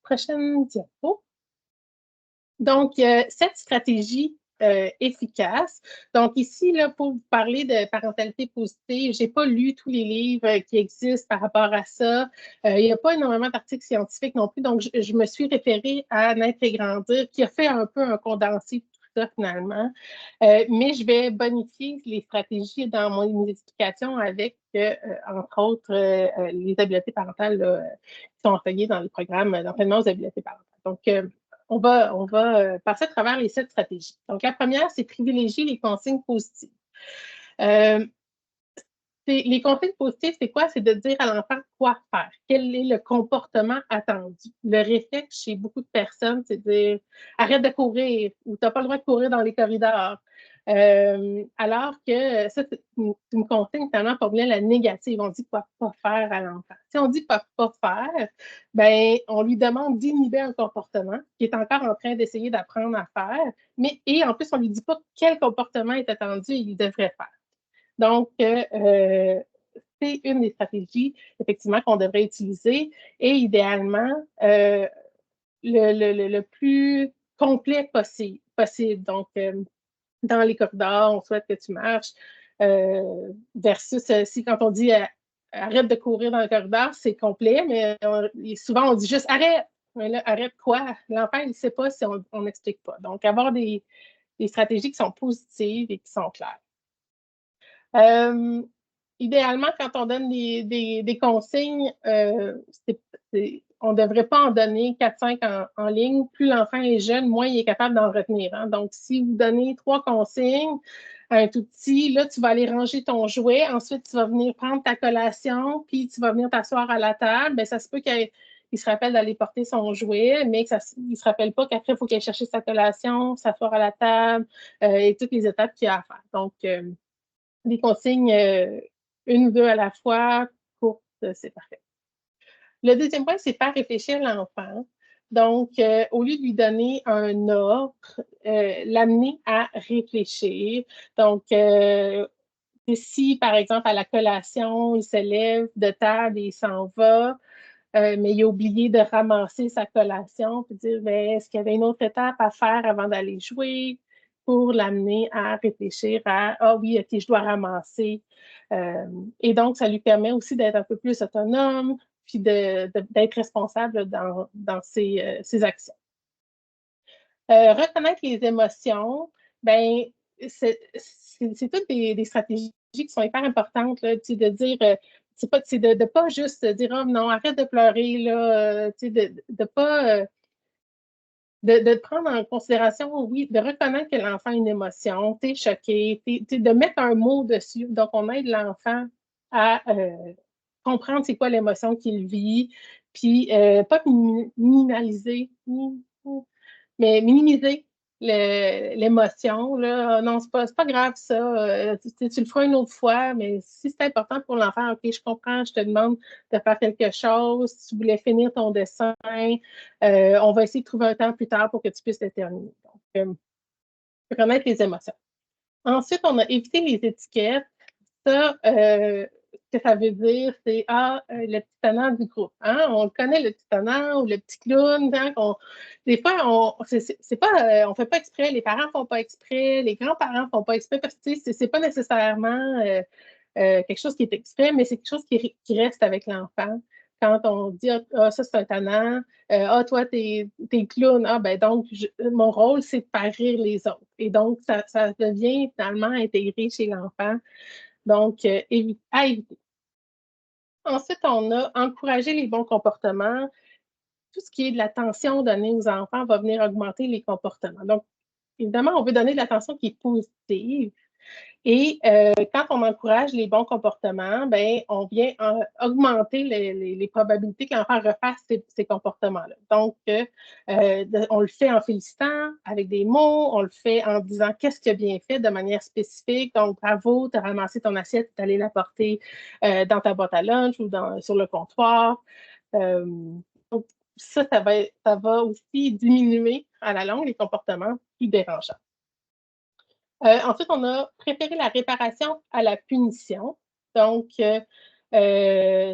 Prochaine diapo. Donc, cette stratégie efficace. Donc ici, là, pour vous parler de parentalité positive, je n'ai pas lu tous les livres qui existent par rapport à ça. Il n'y a pas énormément d'articles scientifiques non plus, donc je me suis référée à Naître et Grandir, qui a fait un peu un condensé de tout ça finalement. Mais je vais bonifier les stratégies dans mes explications avec, entre autres, les habiletés parentales là, qui sont enseignées dans les programmes d'entraînement aux habiletés parentales. Donc, on va passer à travers les 7 stratégies. Donc, la première, c'est privilégier les consignes positives. Les consignes positives, c'est quoi? C'est de dire à l'enfant quoi faire. Quel est le comportement attendu? Le réflexe chez beaucoup de personnes, c'est de dire arrête de courir ou tu n'as pas le droit de courir dans les corridors. Alors que ça, c'est une consigne tellement formulée la négative. On dit quoi pas faire à l'enfant. Si on dit pas faire, ben on lui demande d'inhiber un comportement qui est encore en train d'essayer d'apprendre à faire, et en plus, on lui dit pas quel comportement est attendu et il devrait faire. Donc, c'est une des stratégies, effectivement, qu'on devrait utiliser et idéalement, le plus complet possible. Donc, dans les corridors, on souhaite que tu marches, versus si quand on dit arrête de courir dans le corridor, c'est complet, mais souvent on dit juste arrête. Mais là, arrête quoi? L'enfant, il ne sait pas si on n'explique pas. Donc, avoir des stratégies qui sont positives et qui sont claires. Idéalement, quand on donne des consignes, on ne devrait pas en donner 4-5 en ligne. Plus l'enfant est jeune, moins il est capable d'en retenir. Hein. Donc, si vous donnez 3 consignes à un tout petit, là, tu vas aller ranger ton jouet. Ensuite, tu vas venir prendre ta collation, puis tu vas venir t'asseoir à la table. Bien, ça se peut qu'il se rappelle d'aller porter son jouet, mais il ne se rappelle pas qu'après, il faut qu'il aille chercher sa collation, s'asseoir à la table et toutes les étapes qu'il y a à faire. Donc, des consignes, 1 ou 2 à la fois, courtes, c'est parfait. Le deuxième point, c'est faire réfléchir l'enfant. Donc, au lieu de lui donner un ordre, l'amener à réfléchir. Donc, si, par exemple, à la collation, il se lève de table et il s'en va, mais il a oublié de ramasser sa collation, puis dire, est-ce qu'il y avait une autre étape à faire avant d'aller jouer? Pour l'amener à réfléchir à « Ah oui, OK, je dois ramasser. » Et donc, ça lui permet aussi d'être un peu plus autonome puis d'être responsable dans ses actions. Reconnaître les émotions, bien, c'est toutes des stratégies qui sont hyper importantes, là, de dire c'est de ne pas juste dire « Oh non, arrête de pleurer », là, de pas... De prendre en considération, oui, de reconnaître que l'enfant a une émotion, tu es choqué, de mettre un mot dessus. Donc, on aide l'enfant à comprendre c'est quoi l'émotion qu'il vit, puis pas minimaliser, mais minimiser l'émotion. Non, c'est pas grave ça, tu le feras une autre fois, mais si c'est important pour l'enfant, OK, je comprends, je te demande de faire quelque chose, si tu voulais finir ton dessin, on va essayer de trouver un temps plus tard pour que tu puisses le terminer. Donc, remettre les émotions. Ensuite, on a évité les étiquettes. Ça, ce que ça veut dire, c'est le petit tannant du groupe. Hein? On le connaît, le petit tannant ou le petit clown. Hein? Des fois, on ne fait pas exprès, les parents ne font pas exprès, les grands-parents ne font pas exprès parce que ce n'est pas nécessairement quelque chose qui est exprès, mais c'est quelque chose qui reste avec l'enfant. quand on dit ah, ça c'est un tannant, ah, toi, t'es clown, ah, ben donc, mon rôle, c'est de faire rire les autres. Et donc, ça devient finalement intégré chez l'enfant. Donc, à éviter. Ensuite, on a encouragé les bons comportements. Tout ce qui est de l'attention donnée aux enfants va venir augmenter les comportements. Donc, évidemment, on veut donner de l'attention qui est positive. Et quand on encourage les bons comportements, ben, on vient augmenter les probabilités que l'enfant refasse ces comportements-là. Donc, on le fait en félicitant avec des mots, on le fait en disant qu'est-ce qu'il a bien fait de manière spécifique. Donc, bravo, tu as ramassé ton assiette, tu es allé la porter dans ta boîte à lunch ou sur le comptoir. Donc, ça va aussi diminuer à la longue les comportements plus dérangeants. Ensuite, on a préféré la réparation à la punition. Donc,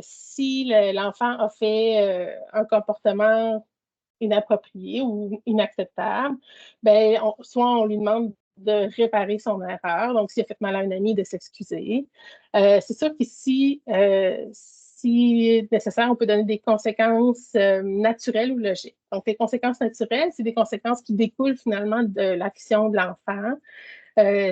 si l'enfant a fait un comportement inapproprié ou inacceptable, ben, soit on lui demande de réparer son erreur. Donc, s'il a fait mal à un ami, de s'excuser. C'est sûr qu'ici, si nécessaire, on peut donner des conséquences naturelles ou logiques. Donc, les conséquences naturelles, c'est des conséquences qui découlent finalement de l'action de l'enfant.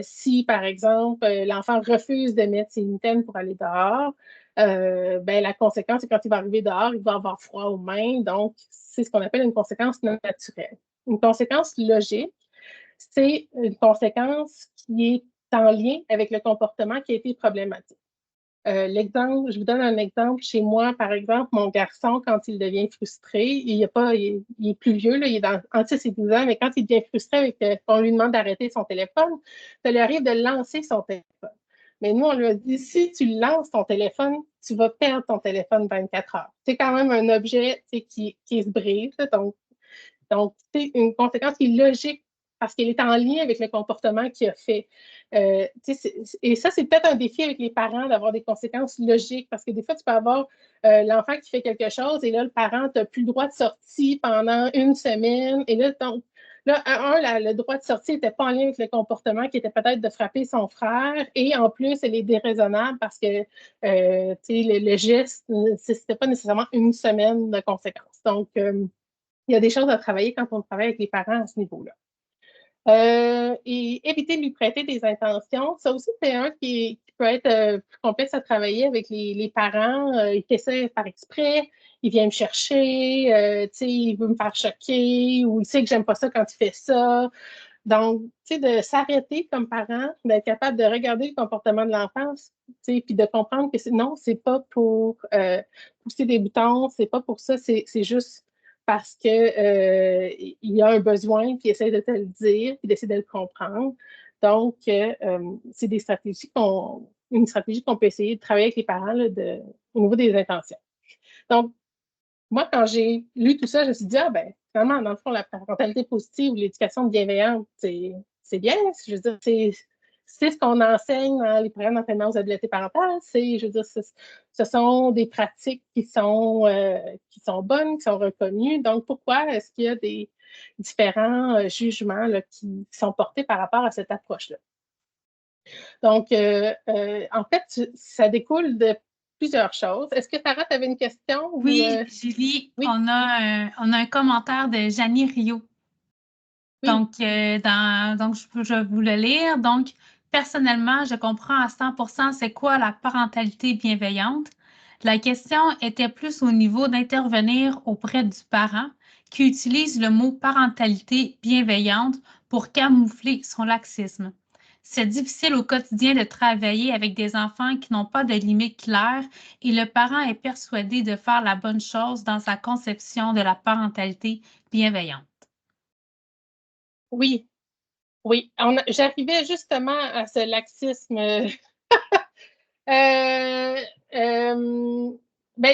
Si, par exemple, l'enfant refuse de mettre ses mitaines pour aller dehors, ben, la conséquence, c'est quand il va arriver dehors, il va avoir froid aux mains. Donc, c'est ce qu'on appelle une conséquence non naturelle. Une conséquence logique, c'est une conséquence qui est en lien avec le comportement qui a été problématique. Je vous donne un exemple. Chez moi, par exemple, mon garçon, quand il devient frustré, il est plus vieux, là, il est entre 6 et 12 ans, mais quand il devient frustré qu'on lui demande d'arrêter son téléphone, ça lui arrive de lancer son téléphone. Mais nous, on lui a dit, si tu lances ton téléphone, tu vas perdre ton téléphone 24 heures. C'est quand même un objet qui se brise. Donc, c'est une conséquence qui est logique parce qu'elle est en lien avec le comportement qu'il a fait. Et ça, c'est peut-être un défi avec les parents d'avoir des conséquences logiques parce que des fois, tu peux avoir l'enfant qui fait quelque chose et là, le parent n'a plus le droit de sortie pendant une semaine. Et là, donc, le droit de sortie n'était pas en lien avec le comportement qui était peut-être de frapper son frère. Et en plus, elle est déraisonnable parce que le geste, ce n'était pas nécessairement une semaine de conséquences. Donc, il y a des choses à travailler quand on travaille avec les parents à ce niveau-là. Et éviter de lui prêter des intentions. Ça aussi, c'est un qui peut être plus complexe à travailler avec les parents. Il fait ça par exprès, il vient me chercher, il veut me faire choquer ou il sait que j'aime pas ça quand il fait ça. Donc, de s'arrêter comme parent, d'être capable de regarder le comportement de l'enfant, puis de comprendre que non, c'est pas pour pousser des boutons, c'est pas pour ça, c'est juste parce qu'il y a un besoin, puis essaie de te le dire, puis d'essayer de le comprendre. Donc, c'est une stratégie qu'on peut essayer de travailler avec les parents là, au niveau des intentions. Donc, moi, quand j'ai lu tout ça, je me suis dit, ah ben, finalement, dans le fond, la parentalité positive ou l'éducation bienveillante, c'est bien. Je veux dire, c'est ce qu'on enseigne dans les programmes d'entraînement aux habiletés parentales. Je veux dire, ce sont des pratiques qui sont bonnes, qui sont reconnues. Donc, pourquoi est-ce qu'il y a des différents jugements là, qui sont portés par rapport à cette approche-là? Donc, en fait, ça découle de plusieurs choses. Est-ce que Sarah, tu avais une question? Oui, Julie, oui. On a un commentaire de Janie Rio. Oui. Donc, je vais vous le lire. Donc, personnellement, je comprends à 100% c'est quoi la parentalité bienveillante. La question était plus au niveau d'intervenir auprès du parent qui utilise le mot parentalité bienveillante pour camoufler son laxisme. C'est difficile au quotidien de travailler avec des enfants qui n'ont pas de limites claires et le parent est persuadé de faire la bonne chose dans sa conception de la parentalité bienveillante. Oui, oui. J'arrivais justement à ce laxisme. Ben,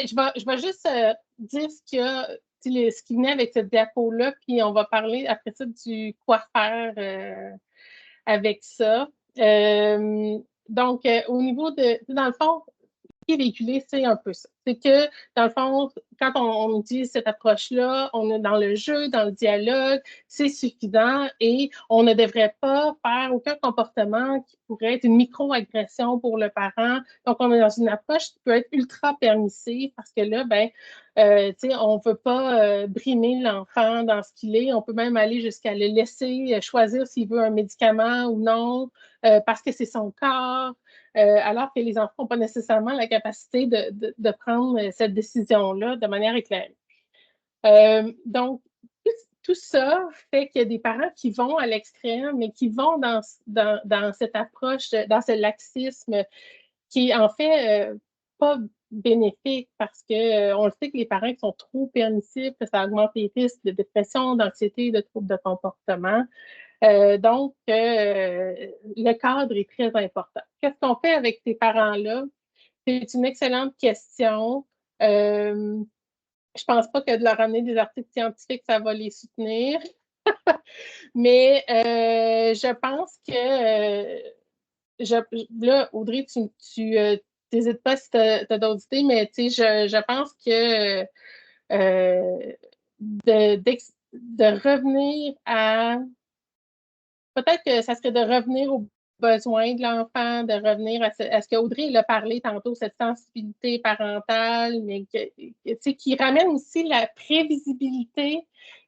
je vais juste dire ce qui venait avec cette diapo-là, puis on va parler après ça du quoi faire avec ça. Donc, au niveau dans le fond, qui est véhiculé, c'est un peu ça. C'est que, dans le fond, quand on utilise cette approche-là, on est dans le jeu, dans le dialogue, c'est suffisant et on ne devrait pas faire aucun comportement qui pourrait être une micro-agression pour le parent. Donc, on est dans une approche qui peut être ultra permissive parce que là, on ne veut pas brimer l'enfant dans ce qu'il est. On peut même aller jusqu'à le laisser choisir s'il veut un médicament ou non, parce que c'est son corps, alors que les enfants n'ont pas nécessairement la capacité de prendre cette décision-là de manière éclairée. Donc, tout ça fait qu'il y a des parents qui vont à l'extrême, mais qui vont dans cette approche, dans ce laxisme qui est en fait pas bénéfique parce que on le sait que les parents qui sont trop permissifs, ça augmente les risques de dépression, d'anxiété, de troubles de comportement. Donc, le cadre est très important. Qu'est-ce qu'on fait avec ces parents-là? C'est une excellente question. Je pense pas que de leur amener des articles scientifiques, ça va les soutenir. Mais je pense que là, Audrey, tu n'hésites pas si tu as d'autres idées, mais je pense que de revenir à... Peut-être que ça serait de revenir aux besoins de l'enfant, de revenir à ce qu'Audrey l'a parlé tantôt, cette sensibilité parentale, mais qui ramène aussi la prévisibilité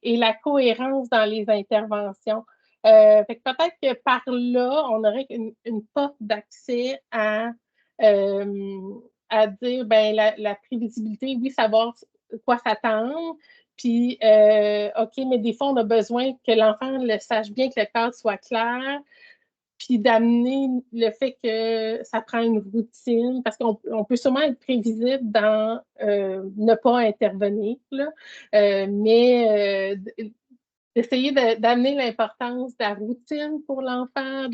et la cohérence dans les interventions. Fait que peut-être que par là, on aurait une porte d'accès à dire la prévisibilité, oui, savoir quoi s'attendre, puis, OK, mais des fois, on a besoin que l'enfant le sache bien, que le cadre soit clair, puis d'amener le fait que ça prend une routine, parce qu'on peut sûrement être prévisible dans ne pas intervenir, là, mais d'essayer d'amener l'importance de la routine pour l'enfant.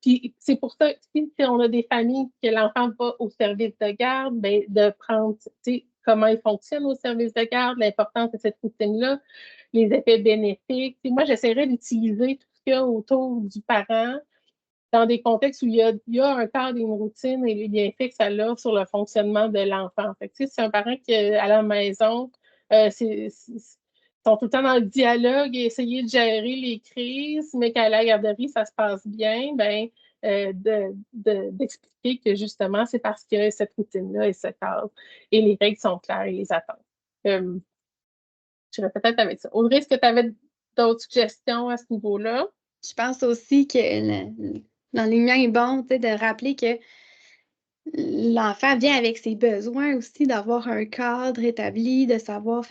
Puis c'est pour ça que si on a des familles que l'enfant va au service de garde, ben, de prendre comment il fonctionne au service de garde, l'importance de cette routine-là, les effets bénéfiques. Moi, j'essaierais d'utiliser tout ce qu'il y a autour du parent dans des contextes où il y a un cadre et une routine et les bienfaits que ça a sur le fonctionnement de l'enfant. Fait que, si c'est un parent qui est à la maison, sont tout le temps dans le dialogue et essayer de gérer les crises, mais qu'à la garderie, ça se passe bien, d'expliquer que justement, c'est parce que cette routine-là et ce cadre et les règles sont claires et les attentes. Je vais peut-être avec ça. Audrey, est-ce que tu avais d'autres suggestions à ce niveau-là? Je pense aussi que dans les miens, bon, de rappeler que l'enfant vient avec ses besoins aussi, d'avoir un cadre établi, de savoir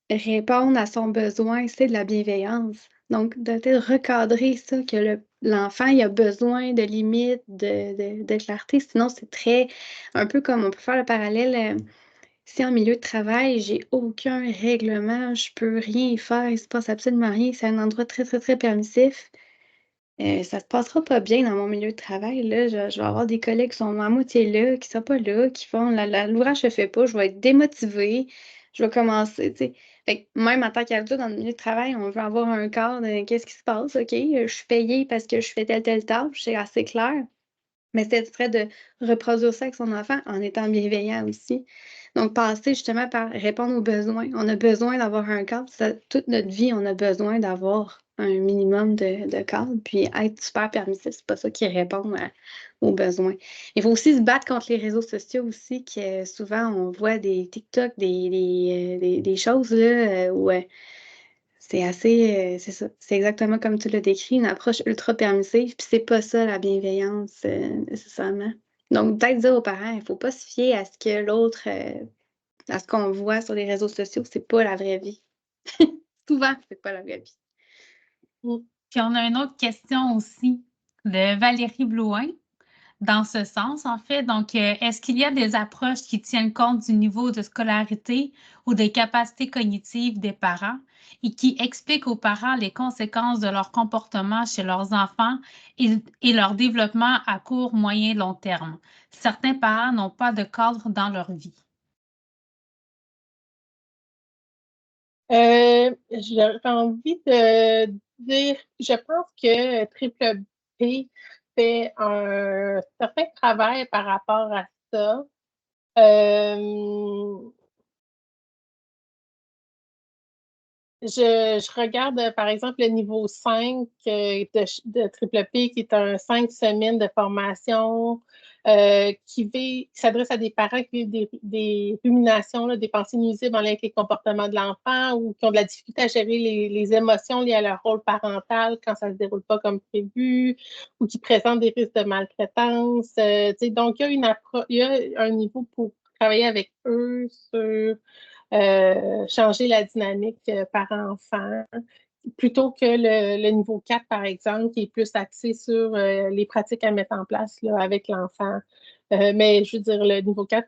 répondre à son besoin, c'est de la bienveillance. Donc, de recadrer ça, que l'enfant il a besoin de limites, de clarté. Sinon, c'est très, un peu comme on peut faire le parallèle. Si en milieu de travail, j'ai aucun règlement, je peux rien faire, il se passe absolument rien, c'est un endroit très, très, très permissif. Ça se passera pas bien dans mon milieu de travail. Là. Je vais avoir des collègues qui sont à moitié là, qui sont pas là, qui font l'ouvrage se fait pas, je vais être démotivée, je vais commencer, tu sais. Fait que même en tant qu'adulte dans le milieu de travail, on veut avoir un cadre, qu'est-ce qui se passe, OK? Je suis payée parce que je fais telle tâche, c'est assez clair. Mais c'est serait de reproduire ça avec son enfant en étant bienveillant aussi. Donc, passer justement par répondre aux besoins. On a besoin d'avoir un cadre. Toute notre vie, on a besoin d'avoir un minimum de cadre. Puis être super permissif, c'est pas ça qui répond aux besoins. Il faut aussi se battre contre les réseaux sociaux aussi, que souvent on voit des TikTok, des choses là, où c'est assez, c'est ça. C'est exactement comme tu l'as décrit, une approche ultra permissive, puis c'est pas ça la bienveillance nécessairement. Donc, peut-être dire aux parents, il faut pas se fier à ce que l'autre, à ce qu'on voit sur les réseaux sociaux, c'est pas la vraie vie. Souvent, c'est pas la vraie vie. Puis on a une autre question aussi de Valérie Blouin. Dans ce sens, en fait, donc, est-ce qu'il y a des approches qui tiennent compte du niveau de scolarité ou des capacités cognitives des parents et qui expliquent aux parents les conséquences de leur comportement chez leurs enfants et leur développement à court, moyen, long terme? Certains parents n'ont pas de cadre dans leur vie. J'aurais envie de dire, je pense que Triple P fait un certain travail par rapport à ça. Je regarde, par exemple, le niveau 5 de Triple P, qui est un 5 semaines de formation qui s'adresse à des parents qui vivent des ruminations, là, des pensées nuisibles en lien avec les comportements de l'enfant ou qui ont de la difficulté à gérer les émotions liées à leur rôle parental quand ça ne se déroule pas comme prévu ou qui présentent des risques de maltraitance. Donc, il y a un niveau pour travailler avec eux sur changer la dynamique parent-enfant, plutôt que le niveau 4, par exemple, qui est plus axé sur les pratiques à mettre en place là, avec l'enfant. Mais je veux dire, le niveau 4,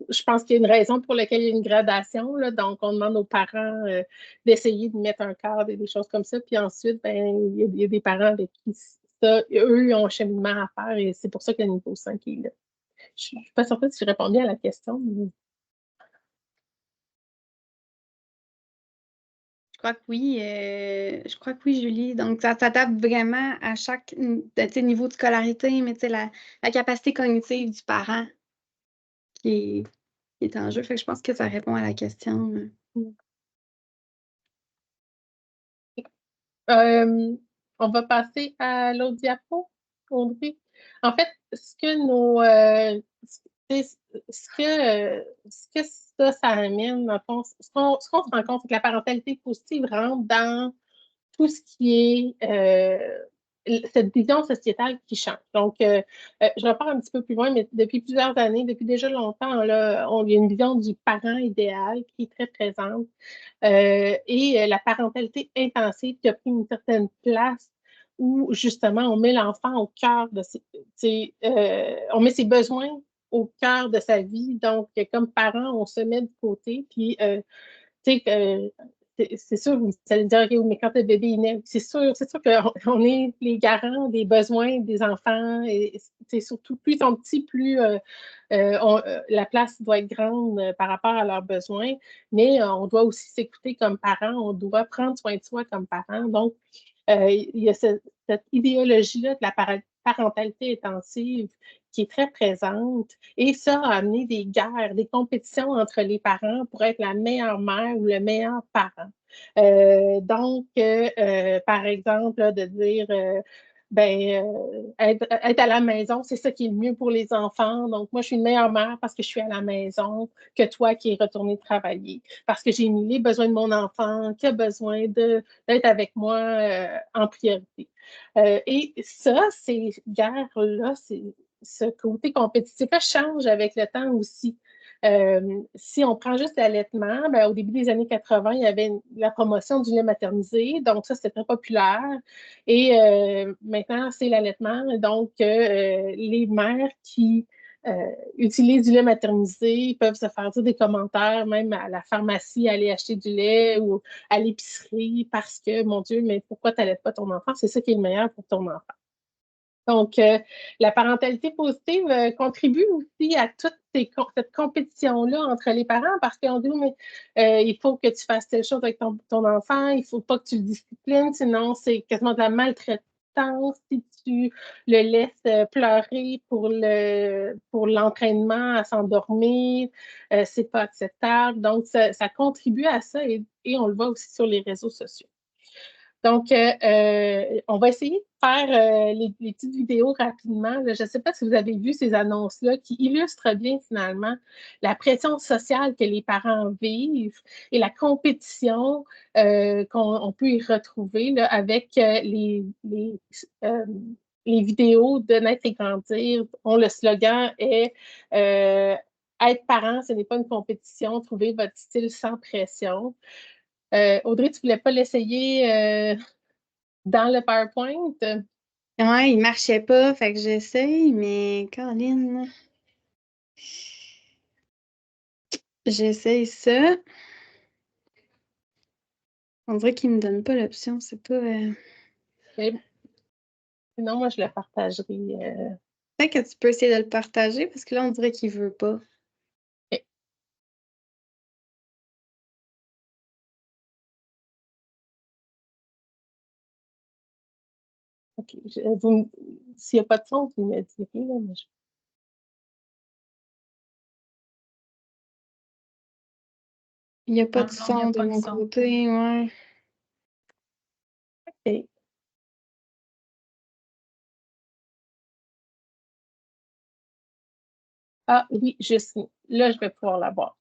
je pense qu'il y a une raison pour laquelle il y a une gradation. Là, donc, on demande aux parents d'essayer de mettre un cadre et des choses comme ça. Puis ensuite, ben, il y a des parents avec qui ça, eux, ils ont un cheminement à faire et c'est pour ça que le niveau 5 est là. Je ne suis pas certaine si je réponds bien à la question. Mais... Je crois que oui, Julie. Donc, ça s'adapte vraiment à chaque niveau de scolarité, mais la capacité cognitive du parent qui est en jeu. Fait que je pense que ça répond à la question. On va passer à l'autre diapo, Audrey. En fait, ce que ça amène, dans le fond, ce qu'on se rend compte, c'est que la parentalité positive rentre dans tout ce qui est cette vision sociétale qui change. Donc, je repars un petit peu plus loin, mais depuis plusieurs années, depuis déjà longtemps, là, il y a une vision du parent idéal qui est très présente et la parentalité intensive qui a pris une certaine place où justement on met l'enfant au cœur de on met ses besoins au cœur de sa vie. Donc, comme parent, on se met de côté, puis tu sais, c'est sûr, vous allez dire, OK, mais quand le bébé est né, c'est sûr qu'on est les garants des besoins des enfants. Et c'est surtout, plus ils sont petits, plus la place doit être grande par rapport à leurs besoins. Mais on doit aussi s'écouter comme parents, on doit prendre soin de soi comme parents. Donc, il y a cette idéologie-là de la parentalité intensive qui est très présente. Et ça a amené des guerres, des compétitions entre les parents pour être la meilleure mère ou le meilleur parent. Par exemple, là, de dire être à la maison, c'est ça qui est le mieux pour les enfants. Donc, moi, je suis une meilleure mère parce que je suis à la maison que toi qui es retourné travailler. Parce que j'ai mis les besoins de mon enfant qui a besoin d'être avec moi en priorité. Et ça, ces guerres-là, ce côté compétitif-là change avec le temps aussi. Si on prend juste l'allaitement, ben, au début des années 80, il y avait la promotion du lait maternisé, donc ça, c'était très populaire. Et maintenant, c'est l'allaitement. Donc, les mères qui utilisent du lait maternisé peuvent se faire dire des commentaires, même à la pharmacie, aller acheter du lait ou à l'épicerie parce que, mon Dieu, mais pourquoi tu n'allaites pas ton enfant? C'est ça qui est le meilleur pour ton enfant. Donc, la parentalité positive contribue aussi à toute cette compétition-là entre les parents parce qu'on dit, mais il faut que tu fasses telle chose avec ton enfant, il ne faut pas que tu le disciplines, sinon c'est quasiment de la maltraitance si tu le laisses pleurer pour l'entraînement à s'endormir, c'est pas acceptable. Donc, ça contribue à ça et on le voit aussi sur les réseaux sociaux. Donc, on va essayer de faire les petites vidéos rapidement. Là, je ne sais pas si vous avez vu ces annonces-là qui illustrent bien finalement la pression sociale que les parents vivent et la compétition qu'on peut y retrouver là, avec les vidéos de Naître et Grandir, dont le slogan est être parent, ce n'est pas une compétition, trouvez votre style sans pression. Audrey, tu ne voulais pas l'essayer dans le PowerPoint? Ouais, il marchait pas, fait que j'essaye, mais Caroline, j'essaye ça. On dirait qu'il me donne pas l'option, c'est pas. Sinon, moi, je le partagerai. Peut-être que tu peux essayer de le partager parce que là, on dirait qu'il veut pas. OK. S'il n'y a pas de son, vous me direz. Là, mais Il n'y a pas Non, de non, il y a son de pas de mon son. côté, ouais. OK. Ah oui, juste là, je vais pouvoir la voir.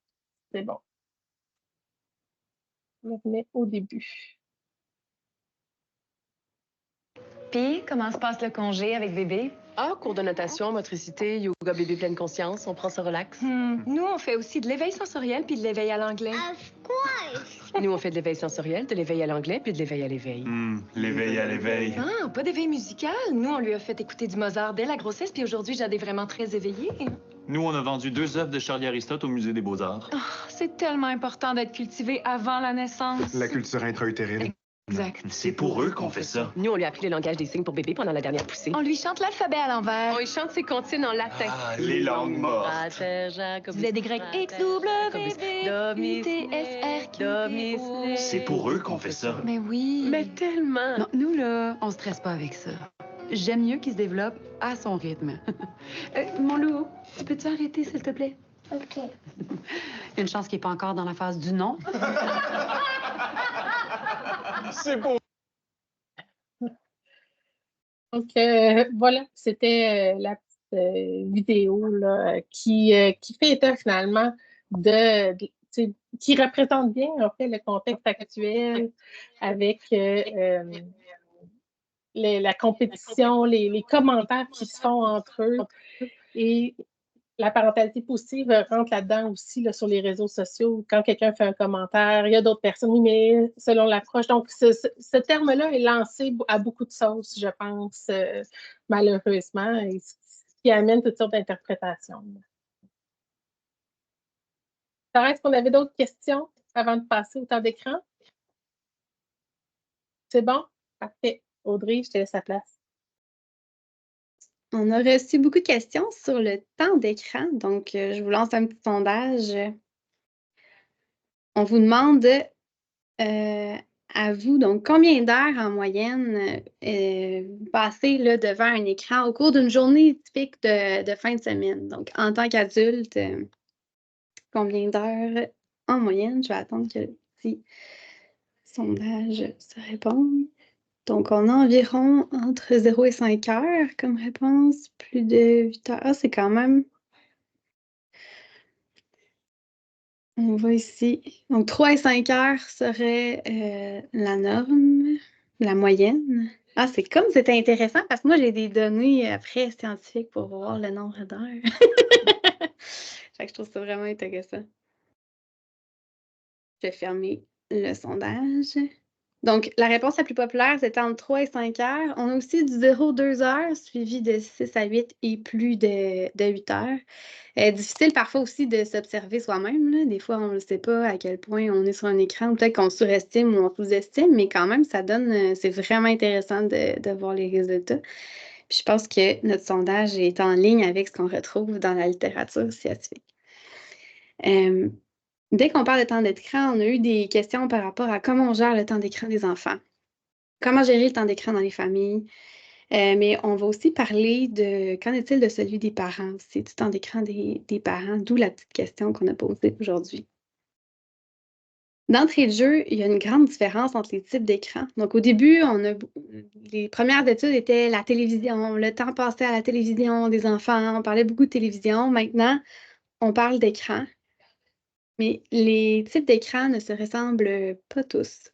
C'est bon. Je me remets au début. Puis, comment se passe le congé avec bébé? Ah, cours de natation, motricité, yoga bébé pleine conscience, on prend ça relax. Nous, on fait aussi de l'éveil sensoriel puis de l'éveil à l'anglais. Of course. Nous, on fait de l'éveil sensoriel, de l'éveil à l'anglais, puis de l'éveil à l'éveil. L'éveil à l'éveil. Ah, pas d'éveil musical. Nous, on lui a fait écouter du Mozart dès la grossesse, puis aujourd'hui, Jade est vraiment très éveillée. Nous, on a vendu 2 œuvres de Charlie Aristote au Musée des Beaux-Arts. C'est tellement important d'être cultivé avant la naissance. La culture intra-utérine. Exact. C'est pour eux qu'on fait ça. Nous, on lui a appris le langage des signes pour bébé pendant la dernière poussée. On lui chante l'alphabet à l'envers. On lui chante ses comptines en latin. Ah, les langues mortes. Pater, Jacobus, Vous êtes des Grecs X, W, V, Domis, T, S, R, Q, Domis, O. C'est pour eux qu'on fait ça. Mais oui. Mais tellement! Non, nous, là, on stresse pas avec ça. J'aime mieux qu'il se développe à son rythme. Mon loup, tu peux-tu arrêter, s'il te plaît? OK. Une chance qu'il n'est pas encore dans la phase du non. C'est pour Donc, voilà, c'était la petite vidéo là, qui fait état finalement tu sais, qui représente bien en fait le contexte actuel avec la compétition, les commentaires qui se font entre eux et la parentalité positive rentre là-dedans aussi là, sur les réseaux sociaux. Quand quelqu'un fait un commentaire, il y a d'autres personnes, oui, mais selon l'approche. Donc, ce terme-là est lancé à beaucoup de sauces, je pense, malheureusement, et ce qui amène toutes sortes d'interprétations. Sarah, est-ce qu'on avait d'autres questions avant de passer au temps d'écran? C'est bon? Parfait. Audrey, je te laisse la place. On a reçu beaucoup de questions sur le temps d'écran, donc je vous lance un petit sondage. On vous demande à vous, donc combien d'heures en moyenne vous passez là, devant un écran au cours d'une journée typique de fin de semaine. Donc, en tant qu'adulte, combien d'heures en moyenne? Je vais attendre que le petit sondage se réponde. Donc, on a environ entre 0 et 5 heures comme réponse, plus de 8 heures. Ah, c'est quand même... On voit ici. Donc, 3 et 5 heures serait la norme, la moyenne. Ah, c'est comme c'était intéressant parce que moi, j'ai des données après scientifiques pour voir le nombre d'heures. Fait que je trouve ça vraiment intéressant. Je vais fermer le sondage. Donc, la réponse la plus populaire, c'était entre 3 et 5 heures. On a aussi du 0-2 heures, suivi de 6 à 8 et plus de 8 heures. Difficile parfois aussi de s'observer soi-même, là. Des fois, on ne sait pas à quel point on est sur un écran, ou peut-être qu'on surestime ou on sous-estime, mais quand même, ça donne, c'est vraiment intéressant de voir les résultats. Puis je pense que notre sondage est en ligne avec ce qu'on retrouve dans la littérature scientifique. Dès qu'on parle de temps d'écran, on a eu des questions par rapport à comment on gère le temps d'écran des enfants, comment gérer le temps d'écran dans les familles, mais on va aussi parler de qu'en est-il de celui des parents, c'est du temps d'écran des parents, d'où la petite question qu'on a posée aujourd'hui. D'entrée de jeu, il y a une grande différence entre les types d'écrans. Donc, au début, les premières études étaient la télévision, le temps passé à la télévision des enfants, on parlait beaucoup de télévision. Maintenant, on parle d'écran. Mais les types d'écrans ne se ressemblent pas tous.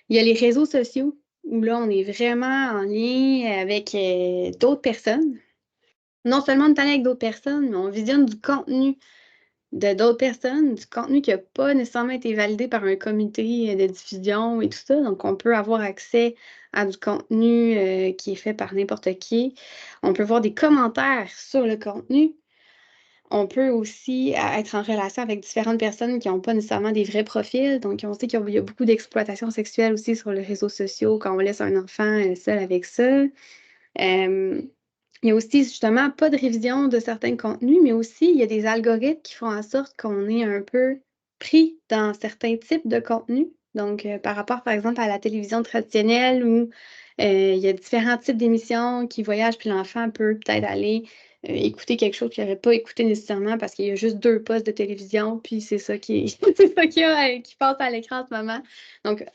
Il y a les réseaux sociaux où là, on est vraiment en lien avec d'autres personnes. Non seulement on est en lien avec d'autres personnes, mais on visionne du contenu de d'autres personnes, du contenu qui n'a pas nécessairement été validé par un comité de diffusion et tout ça. Donc, on peut avoir accès à du contenu qui est fait par n'importe qui. On peut voir des commentaires sur le contenu. On peut aussi être en relation avec différentes personnes qui n'ont pas nécessairement des vrais profils. Donc, on sait qu'il y a beaucoup d'exploitation sexuelle aussi sur les réseaux sociaux quand on laisse un enfant seul avec ça. Il y a aussi justement pas de révision de certains contenus, mais aussi il y a des algorithmes qui font en sorte qu'on est un peu pris dans certains types de contenus. Donc, par rapport, par exemple, à la télévision traditionnelle où il y a différents types d'émissions qui voyagent, puis l'enfant peut peut-être aller écouter quelque chose qu'il n'aurait pas écouté nécessairement parce qu'il y a juste 2 postes de télévision, puis c'est ça qui c'est ça qui passe à l'écran en ce moment. Donc,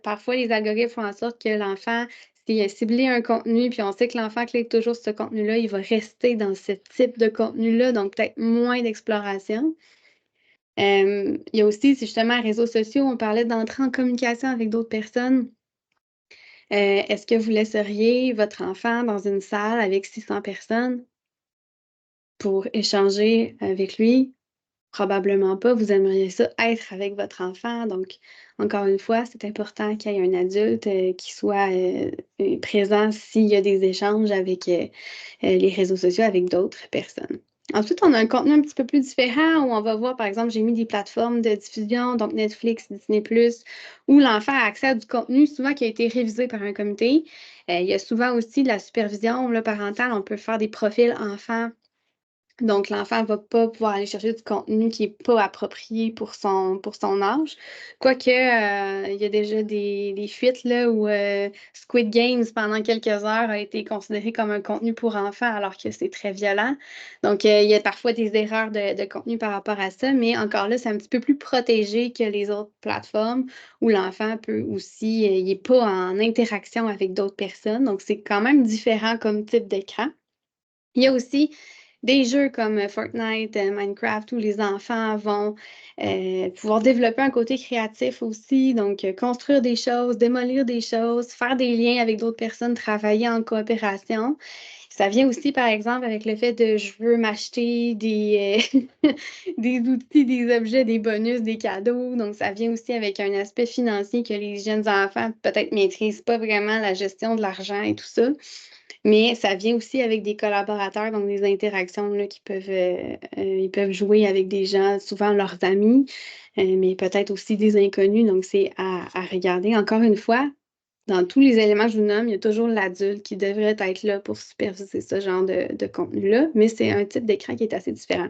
parfois, les algorithmes font en sorte que l'enfant, s'il a ciblé un contenu, puis on sait que l'enfant clique toujours sur ce contenu-là, il va rester dans ce type de contenu-là, donc peut-être moins d'exploration. Il y a aussi, c'est justement les réseaux sociaux, on parlait d'entrer en communication avec d'autres personnes. Est-ce que vous laisseriez votre enfant dans une salle avec 600 personnes pour échanger avec lui? Probablement pas. Vous aimeriez ça être avec votre enfant. Donc, encore une fois, c'est important qu'il y ait un adulte qui soit présent s'il y a des échanges avec les réseaux sociaux avec d'autres personnes. Ensuite, on a un contenu un petit peu plus différent où on va voir, par exemple, j'ai mis des plateformes de diffusion, donc Netflix, Disney+, où l'enfant a accès à du contenu souvent qui a été révisé par un comité. Il y a souvent aussi de la supervision là, parentale. On peut faire des profils enfants. Donc, l'enfant ne va pas pouvoir aller chercher du contenu qui n'est pas approprié pour son âge. Quoique, il y a déjà des fuites là, où Squid Games, pendant quelques heures, a été considéré comme un contenu pour enfants alors que c'est très violent. Donc, il y a parfois des erreurs de contenu par rapport à ça, mais encore là, c'est un petit peu plus protégé que les autres plateformes où l'enfant peut aussi, il n'est pas en interaction avec d'autres personnes. Donc, c'est quand même différent comme type d'écran. Il y a aussi des jeux comme Fortnite, Minecraft, où les enfants vont pouvoir développer un côté créatif aussi, donc construire des choses, démolir des choses, faire des liens avec d'autres personnes, travailler en coopération. Ça vient aussi, par exemple, avec le fait de je veux m'acheter des, des outils, des objets, des bonus, des cadeaux. Donc, ça vient aussi avec un aspect financier que les jeunes enfants peut-être maîtrisent pas vraiment la gestion de l'argent et tout ça. Mais ça vient aussi avec des collaborateurs, donc des interactions là, ils peuvent jouer avec des gens, souvent leurs amis, mais peut-être aussi des inconnus. Donc, c'est à regarder. Encore une fois, dans tous les éléments que je vous nomme, il y a toujours l'adulte qui devrait être là pour superviser ce genre de contenu-là, mais c'est un type d'écran qui est assez différent.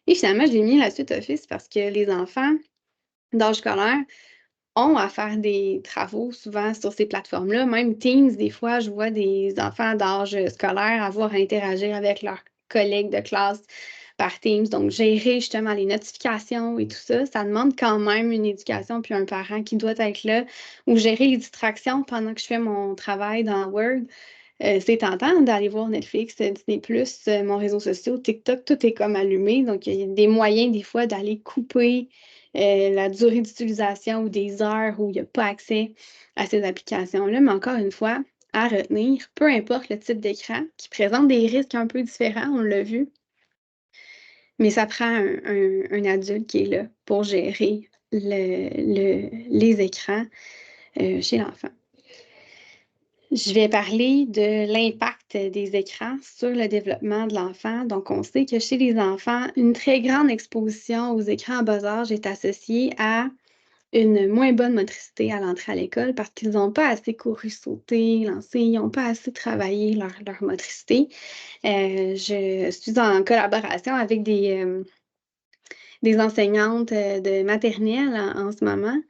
Et finalement, je l'ai mis la suite Office parce que les enfants d'âge scolaire ont à faire des travaux souvent sur ces plateformes-là. Même Teams, des fois, je vois des enfants d'âge scolaire avoir à interagir avec leurs collègues de classe par Teams. Donc, gérer justement les notifications et tout ça, ça demande quand même une éducation puis un parent qui doit être là ou gérer les distractions pendant que je fais mon travail dans Word. C'est tentant d'aller voir Netflix, Disney+, mon réseau social, TikTok, tout est comme allumé. Donc, il y a des moyens des fois d'aller couper la durée d'utilisation ou des heures où il n'y a pas accès à ces applications-là. Mais encore une fois, à retenir, peu importe le type d'écran, qui présente des risques un peu différents, on l'a vu, mais ça prend un adulte qui est là pour gérer les écrans chez l'enfant. Je vais parler de l'impact des écrans sur le développement de l'enfant. Donc, on sait que chez les enfants, une très grande exposition aux écrans à bas âge est associée à une moins bonne motricité à l'entrée à l'école parce qu'ils n'ont pas assez couru, sauté, lancé, ils n'ont pas assez travaillé leur motricité. Je suis en collaboration avec des enseignantes de maternelle en ce moment.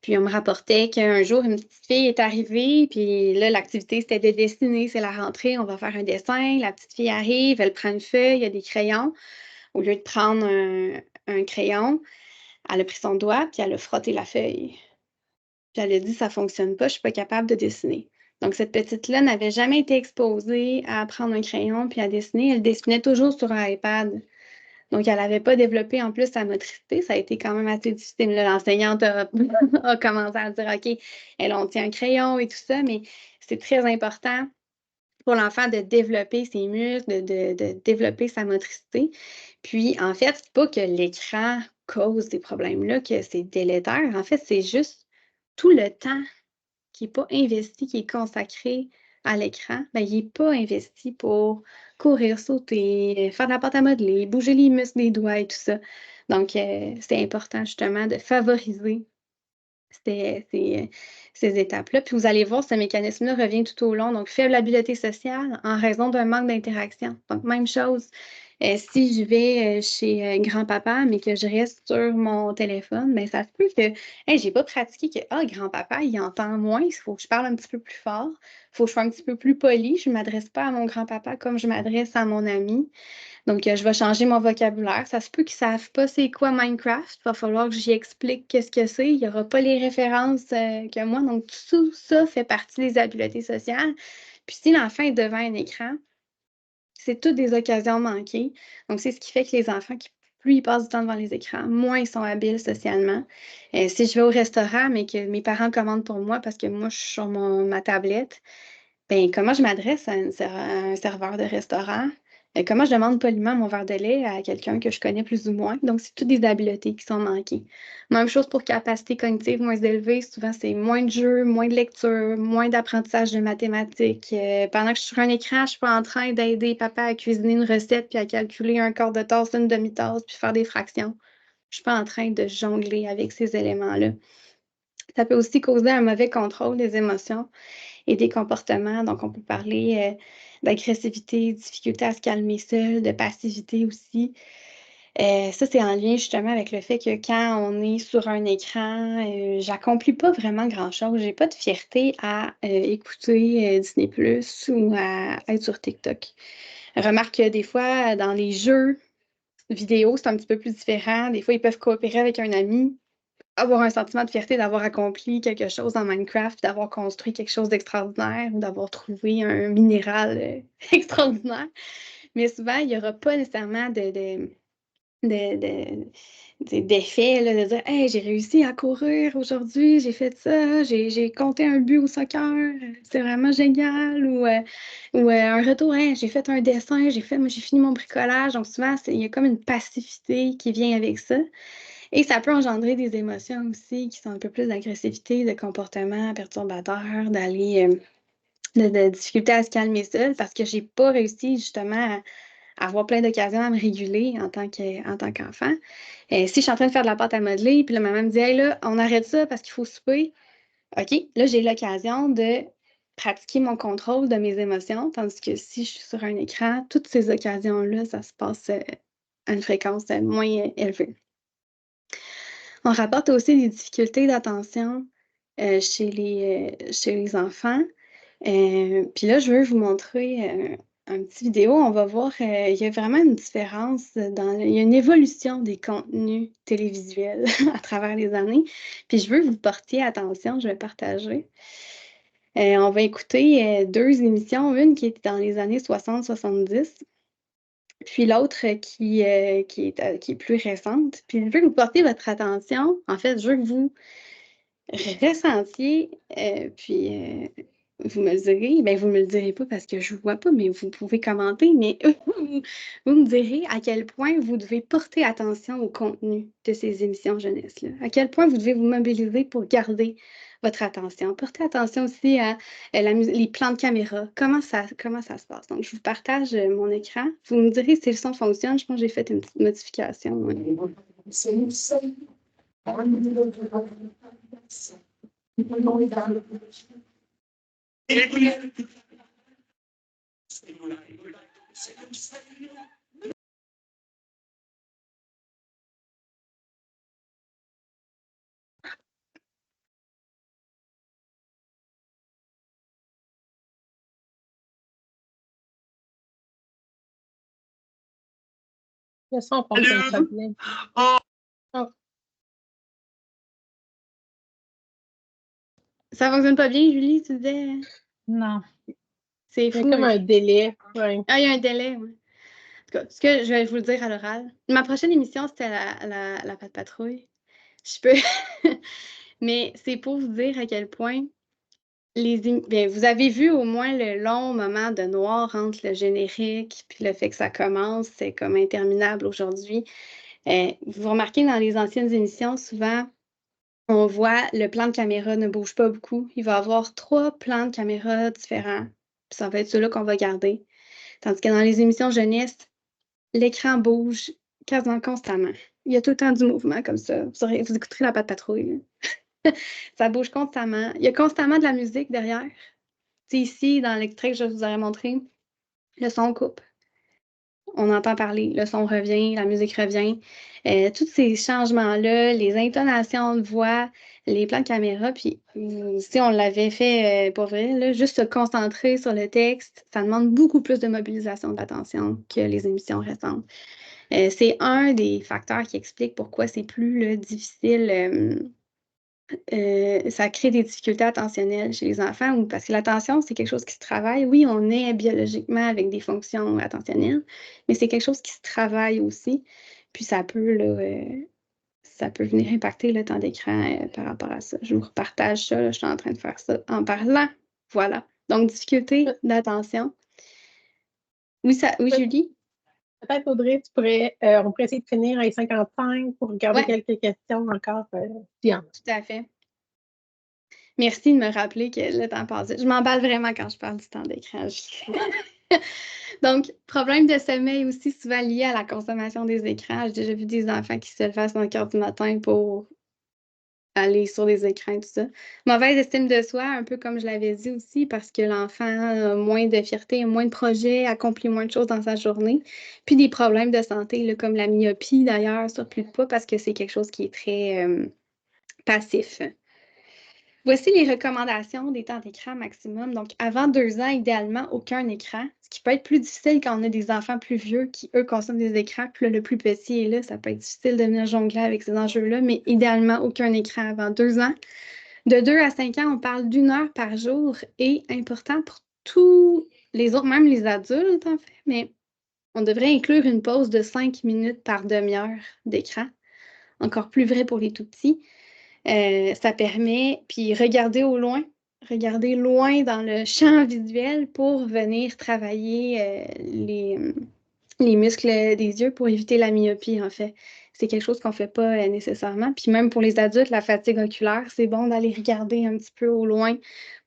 Puis on me rapportait qu'un jour, une petite fille est arrivée, puis là, l'activité, c'était de dessiner, c'est la rentrée, on va faire un dessin. La petite fille arrive, elle prend une feuille, il y a des crayons. Au lieu de prendre un crayon, elle a pris son doigt, puis elle a frotté la feuille. Puis elle a dit, ça ne fonctionne pas, je ne suis pas capable de dessiner. Donc, cette petite-là n'avait jamais été exposée à prendre un crayon puis à dessiner. Elle dessinait toujours sur un iPad. Donc, elle n'avait pas développé en plus sa motricité. Ça a été quand même assez difficile. L'enseignante a commencé à dire, OK, on tient un crayon et tout ça, mais c'est très important pour l'enfant de développer ses muscles, de développer sa motricité. Puis, en fait, c'est pas que l'écran cause ces problèmes-là, que c'est délétère. En fait, c'est juste tout le temps qui n'est pas investi, qui est consacré à l'écran, il n'est pas investi pour courir, sauter, faire de la pâte à modeler, bouger les muscles des doigts et tout ça. Donc, c'est important justement de favoriser ces étapes-là. Puis vous allez voir, ce mécanisme-là revient tout au long. Donc, faible habileté sociale en raison d'un manque d'interaction. Donc, même chose. Si je vais chez grand-papa, mais que je reste sur mon téléphone, bien, ça se peut que hey, j'ai pas pratiqué que grand-papa, il entend moins, il faut que je parle un petit peu plus fort, il faut que je sois un petit peu plus polie. Je ne m'adresse pas à mon grand-papa comme je m'adresse à mon ami. Donc, je vais changer mon vocabulaire. Ça se peut qu'ils ne savent pas c'est quoi Minecraft. Il va falloir que j'y explique qu'est-ce que c'est. Il n'y aura pas les références que moi. Donc, tout ça fait partie des habiletés sociales. Puis, si l'enfant est devant un écran, c'est toutes des occasions manquées. Donc, c'est ce qui fait que les enfants, plus ils passent du temps devant les écrans, moins ils sont habiles socialement. Si je vais au restaurant, mais que mes parents commandent pour moi parce que moi, je suis sur ma tablette, ben, comment je m'adresse à un serveur de restaurant? Comment je demande poliment mon verre de lait à quelqu'un que je connais plus ou moins? Donc, c'est toutes des habiletés qui sont manquées. Même chose pour capacité cognitive moins élevée. Souvent, c'est moins de jeux, moins de lecture, moins d'apprentissage de mathématiques. Pendant que je suis sur un écran, je ne suis pas en train d'aider papa à cuisiner une recette, puis à calculer un quart de tasse, une demi-tasse, puis faire des fractions. Je ne suis pas en train de jongler avec ces éléments-là. Ça peut aussi causer un mauvais contrôle des émotions et des comportements. Donc, on peut parler d'agressivité, difficulté à se calmer seul, de passivité aussi. Ça, c'est en lien justement avec le fait que quand on est sur un écran, j'accomplis pas vraiment grand-chose. J'ai pas de fierté à écouter Disney+ ou à être sur TikTok. Remarque que des fois, dans les jeux vidéo, c'est un petit peu plus différent. Des fois, ils peuvent coopérer avec un ami, avoir un sentiment de fierté d'avoir accompli quelque chose dans Minecraft, d'avoir construit quelque chose d'extraordinaire ou d'avoir trouvé un minéral extraordinaire. Mais souvent, il n'y aura pas nécessairement d'effet, là, de dire hey, j'ai réussi à courir aujourd'hui, j'ai fait ça, j'ai compté un but au soccer, c'est vraiment génial. Ou un retour, hey, j'ai fait un dessin, moi, j'ai fini mon bricolage. Donc souvent, il y a comme une passivité qui vient avec ça. Et ça peut engendrer des émotions aussi qui sont un peu plus d'agressivité, de comportement perturbateur, de difficulté à se calmer seul parce que j'ai pas réussi justement à avoir plein d'occasions à me réguler en tant qu'enfant. Si je suis en train de faire de la pâte à modeler, puis la maman me dit hey, là, on arrête ça parce qu'il faut souper. OK, là, j'ai l'occasion de pratiquer mon contrôle de mes émotions, tandis que si je suis sur un écran, toutes ces occasions-là, ça se passe à une fréquence moins élevée. On rapporte aussi des difficultés d'attention chez les enfants. Puis là, je veux vous montrer un petit vidéo. On va voir, il y a vraiment une différence, il y a une évolution des contenus télévisuels à travers les années. Puis je veux que vous portiez attention, je vais partager. On va écouter 2 émissions, une qui est dans les années 60-70. Puis l'autre qui est plus récente. Puis je veux que vous portiez votre attention. En fait, je veux que vous ressentiez, puis vous me le direz. Bien, vous ne me le direz pas parce que je ne vous vois pas, mais vous pouvez commenter. Mais vous me direz à quel point vous devez porter attention au contenu de ces émissions jeunesse-là. À quel point vous devez vous mobiliser pour garder votre attention. Portez attention aussi à les plans de caméra. Comment ça se passe? Donc, je vous partage mon écran. Vous me direz si le son fonctionne. Je pense que j'ai fait une petite modification. Le son fonctionne pas bien. Oh. Ça fonctionne pas bien, Julie, tu disais? Non. C'est Il y a fou. comme un délai. Ouais. Ah, il y a un délai, oui. En tout cas, ce que je vais vous le dire à l'oral. Ma prochaine émission, c'était la Patte Patrouille. Je peux. Mais c'est pour vous dire à quel point bien, vous avez vu au moins le long moment de noir entre le générique puis le fait que ça commence, c'est comme interminable aujourd'hui. Vous remarquez dans les anciennes émissions, souvent, on voit le plan de caméra ne bouge pas beaucoup. Il va y avoir 3 plans de caméra différents. Puis ça va être ceux-là qu'on va garder. Tandis que dans les émissions jeunesse, l'écran bouge quasiment constamment. Il y a tout le temps du mouvement comme ça. Vous écouterez la Patte Patrouille. Ça bouge constamment. Il y a constamment de la musique derrière. Tu sais, ici, dans l'extrait que je vous aurais montré, le son coupe. On entend parler, le son revient, la musique revient. Tous ces changements-là, les intonations de voix, les plans de caméra, puis si on l'avait fait pour vrai, là, juste se concentrer sur le texte, ça demande beaucoup plus de mobilisation d'attention que les émissions récentes. C'est un des facteurs qui explique pourquoi c'est plus là, difficile. Ça crée des difficultés attentionnelles chez les enfants parce que l'attention, c'est quelque chose qui se travaille. Oui, on est biologiquement avec des fonctions attentionnelles, mais c'est quelque chose qui se travaille aussi. Puis ça peut, là, ça peut venir impacter le temps d'écran par rapport à ça. Je vous repartage ça, là, je suis en train de faire ça en parlant. Voilà. Donc, difficulté d'attention. Oui, oui, Julie? Peut-être, Audrey, on pourrait essayer de finir à 55 pour regarder quelques questions encore. Tout à fait. Merci de me rappeler que le temps passe. Je m'emballe vraiment quand je parle du temps d'écran. Donc, problème de sommeil aussi souvent lié à la consommation des écrans. J'ai déjà vu des enfants qui se lèvent à 5 heures du matin pour aller sur les écrans, tout ça. Mauvaise estime de soi, un peu comme je l'avais dit aussi, parce que l'enfant a moins de fierté, moins de projets, accomplit moins de choses dans sa journée. Puis des problèmes de santé, là, comme la myopie d'ailleurs, surplus de poids, parce que c'est quelque chose qui est très passif. Voici les recommandations des temps d'écran maximum. Donc, avant 2 ans, idéalement, aucun écran. Ce qui peut être plus difficile quand on a des enfants plus vieux qui, eux, consomment des écrans. Puis là, le plus petit est là, ça peut être difficile de venir jongler avec ces enjeux-là, mais idéalement, aucun écran avant 2 ans. De 2 à 5 ans, on parle d'1 heure par jour et important pour tous les autres, même les adultes, en fait, mais on devrait inclure une pause de 5 minutes par demi-heure d'écran. Encore plus vrai pour les tout-petits. Ça permet, puis regarder loin dans le champ visuel pour venir travailler les muscles des yeux pour éviter la myopie, en fait. C'est quelque chose qu'on ne fait pas nécessairement. Puis même pour les adultes, la fatigue oculaire, c'est bon d'aller regarder un petit peu au loin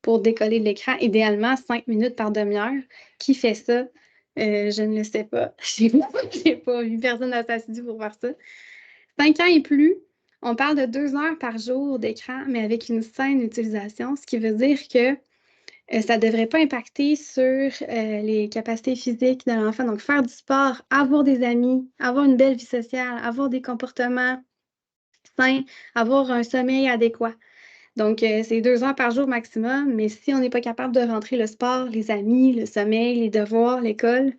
pour décoller de l'écran. Idéalement, 5 minutes par demi-heure. Qui fait ça? Je ne le sais pas. Je n'ai pas vu personne assidue pour faire ça. 5 ans et plus, on parle de 2 heures par jour d'écran, mais avec une saine utilisation, ce qui veut dire que ça ne devrait pas impacter sur les capacités physiques de l'enfant. Donc, faire du sport, avoir des amis, avoir une belle vie sociale, avoir des comportements sains, avoir un sommeil adéquat. Donc, c'est 2 heures par jour maximum, mais si on n'est pas capable de rentrer le sport, les amis, le sommeil, les devoirs, l'école,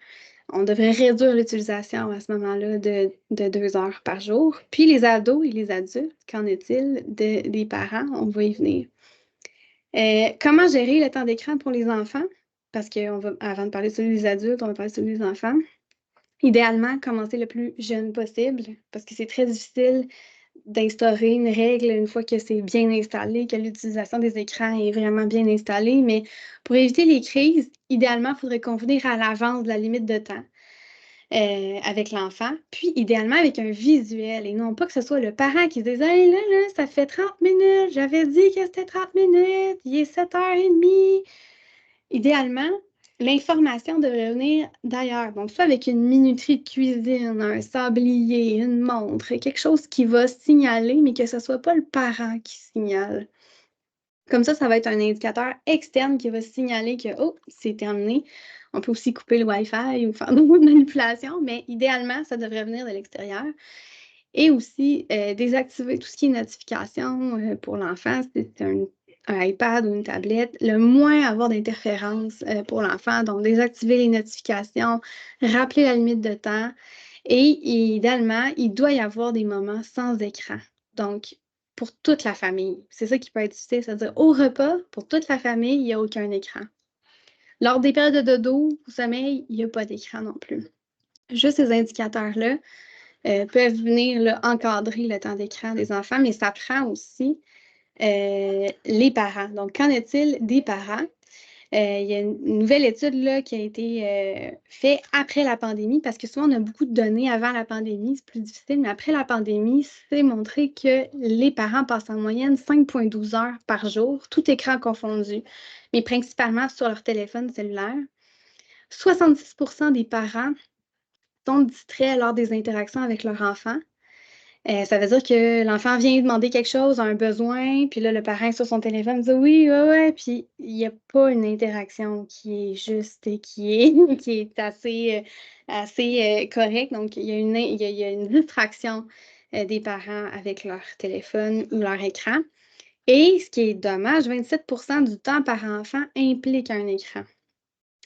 on devrait réduire l'utilisation à ce moment-là de 2 heures par jour. Puis les ados et les adultes, qu'en est-il des parents? On va y venir. Comment gérer le temps d'écran pour les enfants? Parce avant de parler de celui des adultes, on va parler de celui des enfants. Idéalement, commencer le plus jeune possible, parce que c'est très difficile d'instaurer une règle une fois que c'est bien installé, que l'utilisation des écrans est vraiment bien installée. Mais pour éviter les crises, idéalement, il faudrait convenir à l'avance de la limite de temps avec l'enfant, puis idéalement avec un visuel et non pas que ce soit le parent qui se dise « Hey, là, ça fait 30 minutes, j'avais dit que c'était 30 minutes, il est 7h30. » Idéalement, l'information devrait venir d'ailleurs, donc soit avec une minuterie de cuisine, un sablier, une montre, quelque chose qui va signaler, mais que ce ne soit pas le parent qui signale. Comme ça va être un indicateur externe qui va signaler que « Oh, c'est terminé ». On peut aussi couper le Wi-Fi ou faire d'autres manipulations, mais idéalement, ça devrait venir de l'extérieur. Et aussi, désactiver tout ce qui est notification pour l'enfant, c'est un iPad ou une tablette, le moins avoir d'interférences pour l'enfant. Donc, désactiver les notifications, rappeler la limite de temps. Et idéalement, il doit y avoir des moments sans écran. Donc, pour toute la famille. C'est ça qui peut être difficile, c'est-à-dire au repas, pour toute la famille, il n'y a aucun écran. Lors des périodes de dodo, au sommeil, il n'y a pas d'écran non plus. Juste ces indicateurs-là peuvent venir là, encadrer le temps d'écran des enfants, mais ça prend aussi les parents. Donc, qu'en est-il des parents? Il y a une nouvelle étude là, qui a été faite après la pandémie, parce que souvent, on a beaucoup de données avant la pandémie, c'est plus difficile, mais après la pandémie, c'est montré que les parents passent en moyenne 5,12 heures par jour, tout écran confondu, mais principalement sur leur téléphone cellulaire. 70% des parents sont distraits lors des interactions avec leur enfant. Ça veut dire que l'enfant vient demander quelque chose, a un besoin, puis là, le parent sur son téléphone dit oui, ouais, ouais, puis il n'y a pas une interaction qui est juste et qui est, qui est assez correcte. Donc, il y a une distraction des parents avec leur téléphone ou leur écran. Et ce qui est dommage, 27% du temps par enfant implique un écran.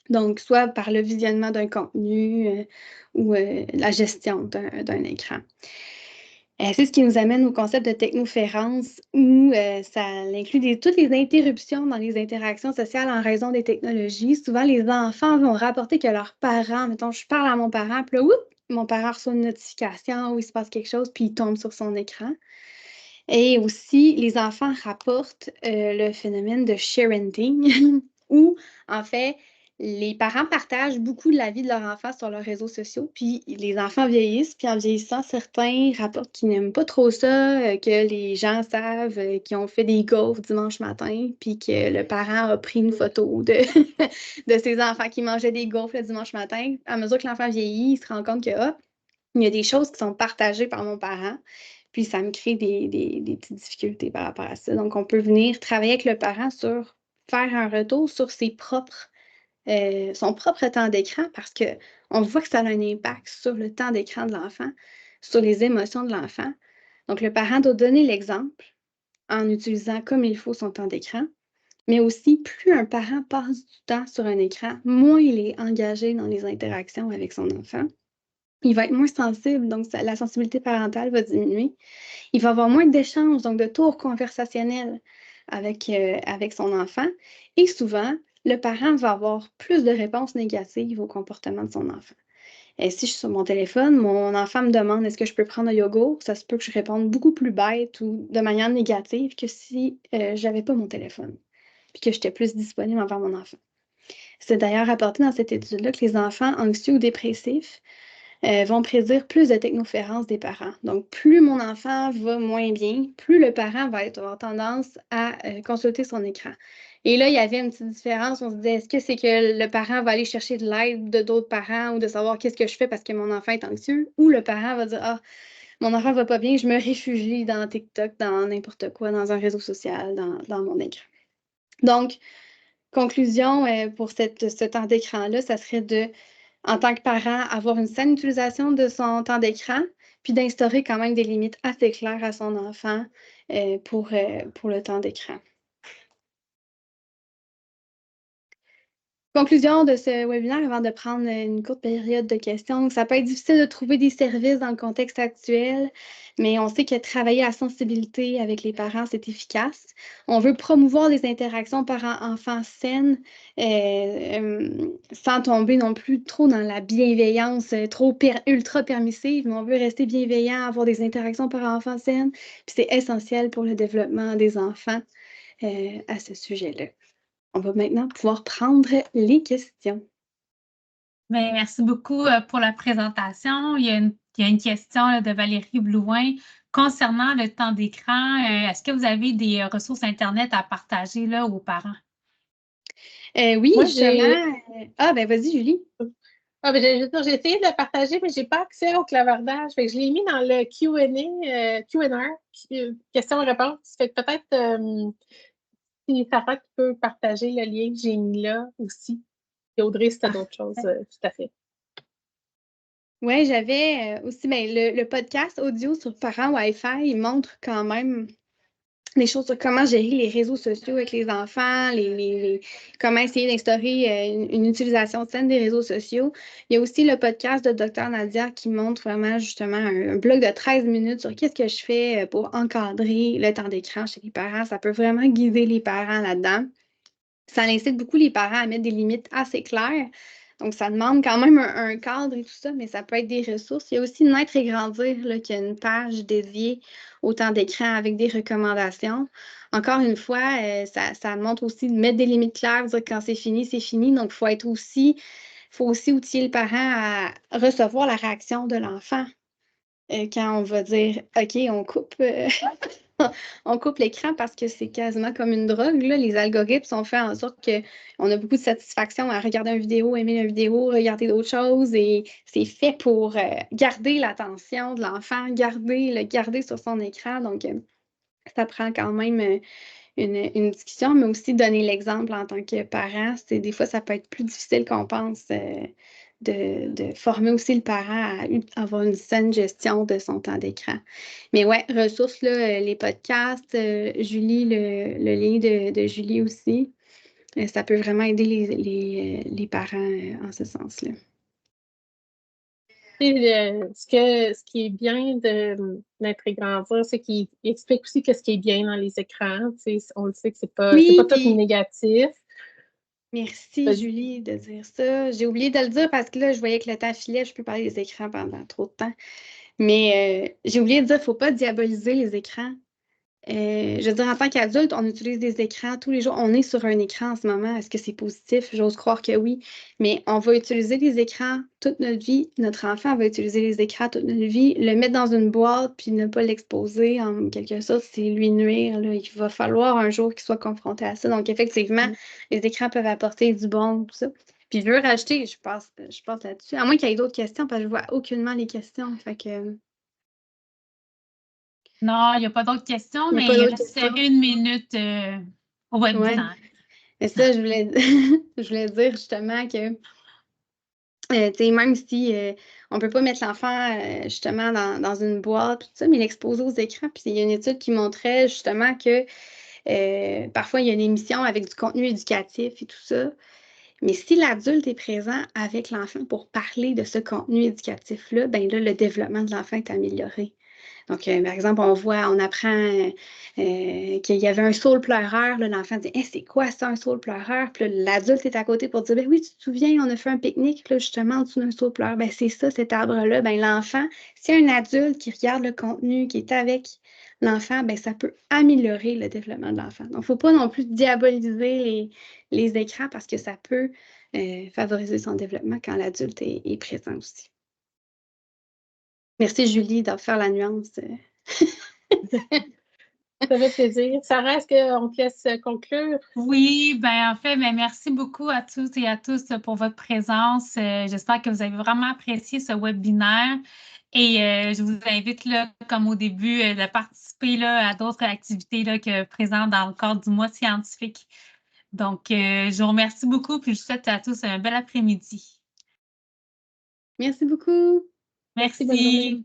Donc, soit par le visionnement d'un contenu ou la gestion d'un écran. C'est ce qui nous amène au concept de technoférence où ça inclut toutes les interruptions dans les interactions sociales en raison des technologies. Souvent, les enfants vont rapporter que leurs parents, mettons, je parle à mon parent, puis là, mon parent reçoit une notification où il se passe quelque chose, puis il tombe sur son écran. Et aussi, les enfants rapportent le phénomène de sharenting, où, en fait, les parents partagent beaucoup de la vie de leur enfant sur leurs réseaux sociaux, puis les enfants vieillissent, puis en vieillissant, certains rapportent qu'ils n'aiment pas trop ça, que les gens savent qu'ils ont fait des gaufres dimanche matin, puis que le parent a pris une photo de, de ses enfants qui mangeaient des gaufres le dimanche matin. À mesure que l'enfant vieillit, il se rend compte que, il y a des choses qui sont partagées par mon parent, puis ça me crée des petites difficultés par rapport à ça. Donc, on peut venir travailler avec le parent sur faire un retour sur son propre temps d'écran parce qu'on voit que ça a un impact sur le temps d'écran de l'enfant, sur les émotions de l'enfant. Donc, le parent doit donner l'exemple en utilisant comme il faut son temps d'écran, mais aussi, plus un parent passe du temps sur un écran, moins il est engagé dans les interactions avec son enfant. Il va être moins sensible, donc la sensibilité parentale va diminuer. Il va avoir moins d'échanges, donc de tours conversationnels avec son enfant. Et souvent, le parent va avoir plus de réponses négatives au comportement de son enfant. Et si je suis sur mon téléphone, mon enfant me demande est-ce que je peux prendre un yogourt, ça se peut que je réponde beaucoup plus bête ou de manière négative que si je n'avais pas mon téléphone, puis que j'étais plus disponible envers mon enfant. C'est d'ailleurs rapporté dans cette étude-là que les enfants anxieux ou dépressifs vont prédire plus de technoférence des parents. Donc, plus mon enfant va moins bien, plus le parent va avoir tendance à consulter son écran. Et là, il y avait une petite différence. On se disait, est-ce que c'est que le parent va aller chercher de l'aide de d'autres parents ou de savoir qu'est-ce que je fais parce que mon enfant est anxieux? Ou le parent va dire, ah, mon enfant va pas bien, je me réfugie dans TikTok, dans n'importe quoi, dans un réseau social, dans mon écran. Donc, conclusion pour ce temps d'écran-là, ça serait de, en tant que parent, avoir une saine utilisation de son temps d'écran, puis d'instaurer quand même des limites assez claires à son enfant pour le temps d'écran. Conclusion de ce webinaire avant de prendre une courte période de questions. Donc, ça peut être difficile de trouver des services dans le contexte actuel, mais on sait que travailler à la sensibilité avec les parents, c'est efficace. On veut promouvoir les interactions parents-enfants saines sans tomber non plus trop dans la bienveillance trop ultra permissive, mais on veut rester bienveillant, avoir des interactions parents-enfants saines. Puis c'est essentiel pour le développement des enfants à ce sujet-là. On va maintenant pouvoir prendre les questions. Bien, merci beaucoup pour la présentation. Il y a une question là, de Valérie Blouin concernant le temps d'écran. Est-ce que vous avez des ressources Internet à partager là, aux parents? Oui, Moi, justement. Ben vas-y, Julie. J'ai essayé de le partager, mais je n'ai pas accès au clavardage. Fait que je l'ai mis dans le Q&A, question-réponse. Fait que peut-être si Sarah qui peut partager le lien que j'ai mis là aussi. Et Audrey, si tu as d'autres choses, tout à fait. Oui, j'avais aussi le podcast audio sur Parents Wi-Fi, il montre quand même des choses sur comment gérer les réseaux sociaux avec les enfants, comment essayer d'instaurer une utilisation saine des réseaux sociaux. Il y a aussi le podcast de Dr Nadia qui montre vraiment justement un blog de 13 minutes sur qu'est-ce que je fais pour encadrer le temps d'écran chez les parents. Ça peut vraiment guider les parents là-dedans. Ça incite beaucoup les parents à mettre des limites assez claires. Donc, ça demande quand même un cadre et tout ça, mais ça peut être des ressources. Il y a aussi Naître et Grandir, là, qui a une page dédiée au temps d'écran avec des recommandations. Encore une fois, ça montre aussi de mettre des limites claires, dire quand c'est fini, c'est fini. Donc, il faut aussi outiller le parent à recevoir la réaction de l'enfant. Quand on va dire, OK, on coupe on coupe l'écran parce que c'est quasiment comme une drogue, là. Les algorithmes sont faits en sorte qu'on a beaucoup de satisfaction à regarder une vidéo, aimer une vidéo, regarder d'autres choses. Et c'est fait pour garder l'attention de l'enfant, le garder sur son écran. Donc, ça prend quand même une discussion, mais aussi donner l'exemple en tant que parent. Des fois, ça peut être plus difficile qu'on pense de former aussi le parent à avoir une saine gestion de son temps d'écran. Mais ouais, ressources, là, les podcasts, Julie, le lien de Julie aussi, ça peut vraiment aider les parents en ce sens-là. Ce qui est bien de Maître et Grandir, c'est qu'il explique aussi ce qui est bien dans les écrans. On le sait que c'est pas Oui, tout négatif. Merci, Vas-y. Julie, de dire ça. J'ai oublié de le dire parce que là, je voyais que le temps filait. Je peux parler des écrans pendant trop de temps. Mais j'ai oublié de dire qu'il ne faut pas diaboliser les écrans. Je veux dire, en tant qu'adulte, on utilise des écrans tous les jours. On est sur un écran en ce moment. Est-ce que c'est positif? J'ose croire que oui. Mais on va utiliser les écrans toute notre vie. Notre enfant va utiliser les écrans toute notre vie. Le mettre dans une boîte puis ne pas l'exposer en quelque sorte, c'est lui nuire, là. Il va falloir un jour qu'il soit confronté à ça. Donc, effectivement, les écrans peuvent apporter du bon, tout ça. Puis je veux rajouter, je passe là-dessus. À moins qu'il y ait d'autres questions, parce que je vois aucunement les questions. Fait que... Non, il n'y a pas d'autres questions, Il y a mais pas il d'autres reste questions. 1 minute au Ouais. webinaire. Et ça, je voulais dire justement que, tu sais, même si on ne peut pas mettre l'enfant justement dans une boîte, tout ça, mais l'exposer aux écrans. Puis il y a une étude qui montrait justement que parfois il y a une émission avec du contenu éducatif et tout ça. Mais si l'adulte est présent avec l'enfant pour parler de ce contenu éducatif-là, ben là, le développement de l'enfant est amélioré. Donc, par exemple, on apprend qu'il y avait un saule pleureur. L'enfant dit hey, c'est quoi ça, un saule pleureur? Puis l'adulte est à côté pour dire ben oui, tu te souviens, on a fait un pique-nique là, justement en dessous d'un saule pleureur. Ben, c'est ça, cet arbre-là. Ben, l'enfant, s'il y a un adulte qui regarde le contenu, qui est avec l'enfant, ben, ça peut améliorer le développement de l'enfant. Donc, il ne faut pas non plus diaboliser les écrans parce que ça peut favoriser son développement quand l'adulte est présent aussi. Merci, Julie, de faire la nuance. Ça fait plaisir. Sarah, est-ce qu'on te laisse conclure? Oui, en fait, merci beaucoup à toutes et à tous pour votre présence. J'espère que vous avez vraiment apprécié ce webinaire et je vous invite, là, comme au début, de participer là, à d'autres activités là, présentes dans le cadre du mois scientifique. Donc, je vous remercie beaucoup et je vous souhaite à tous un bel après-midi. Merci beaucoup. Merci. Bonne journée.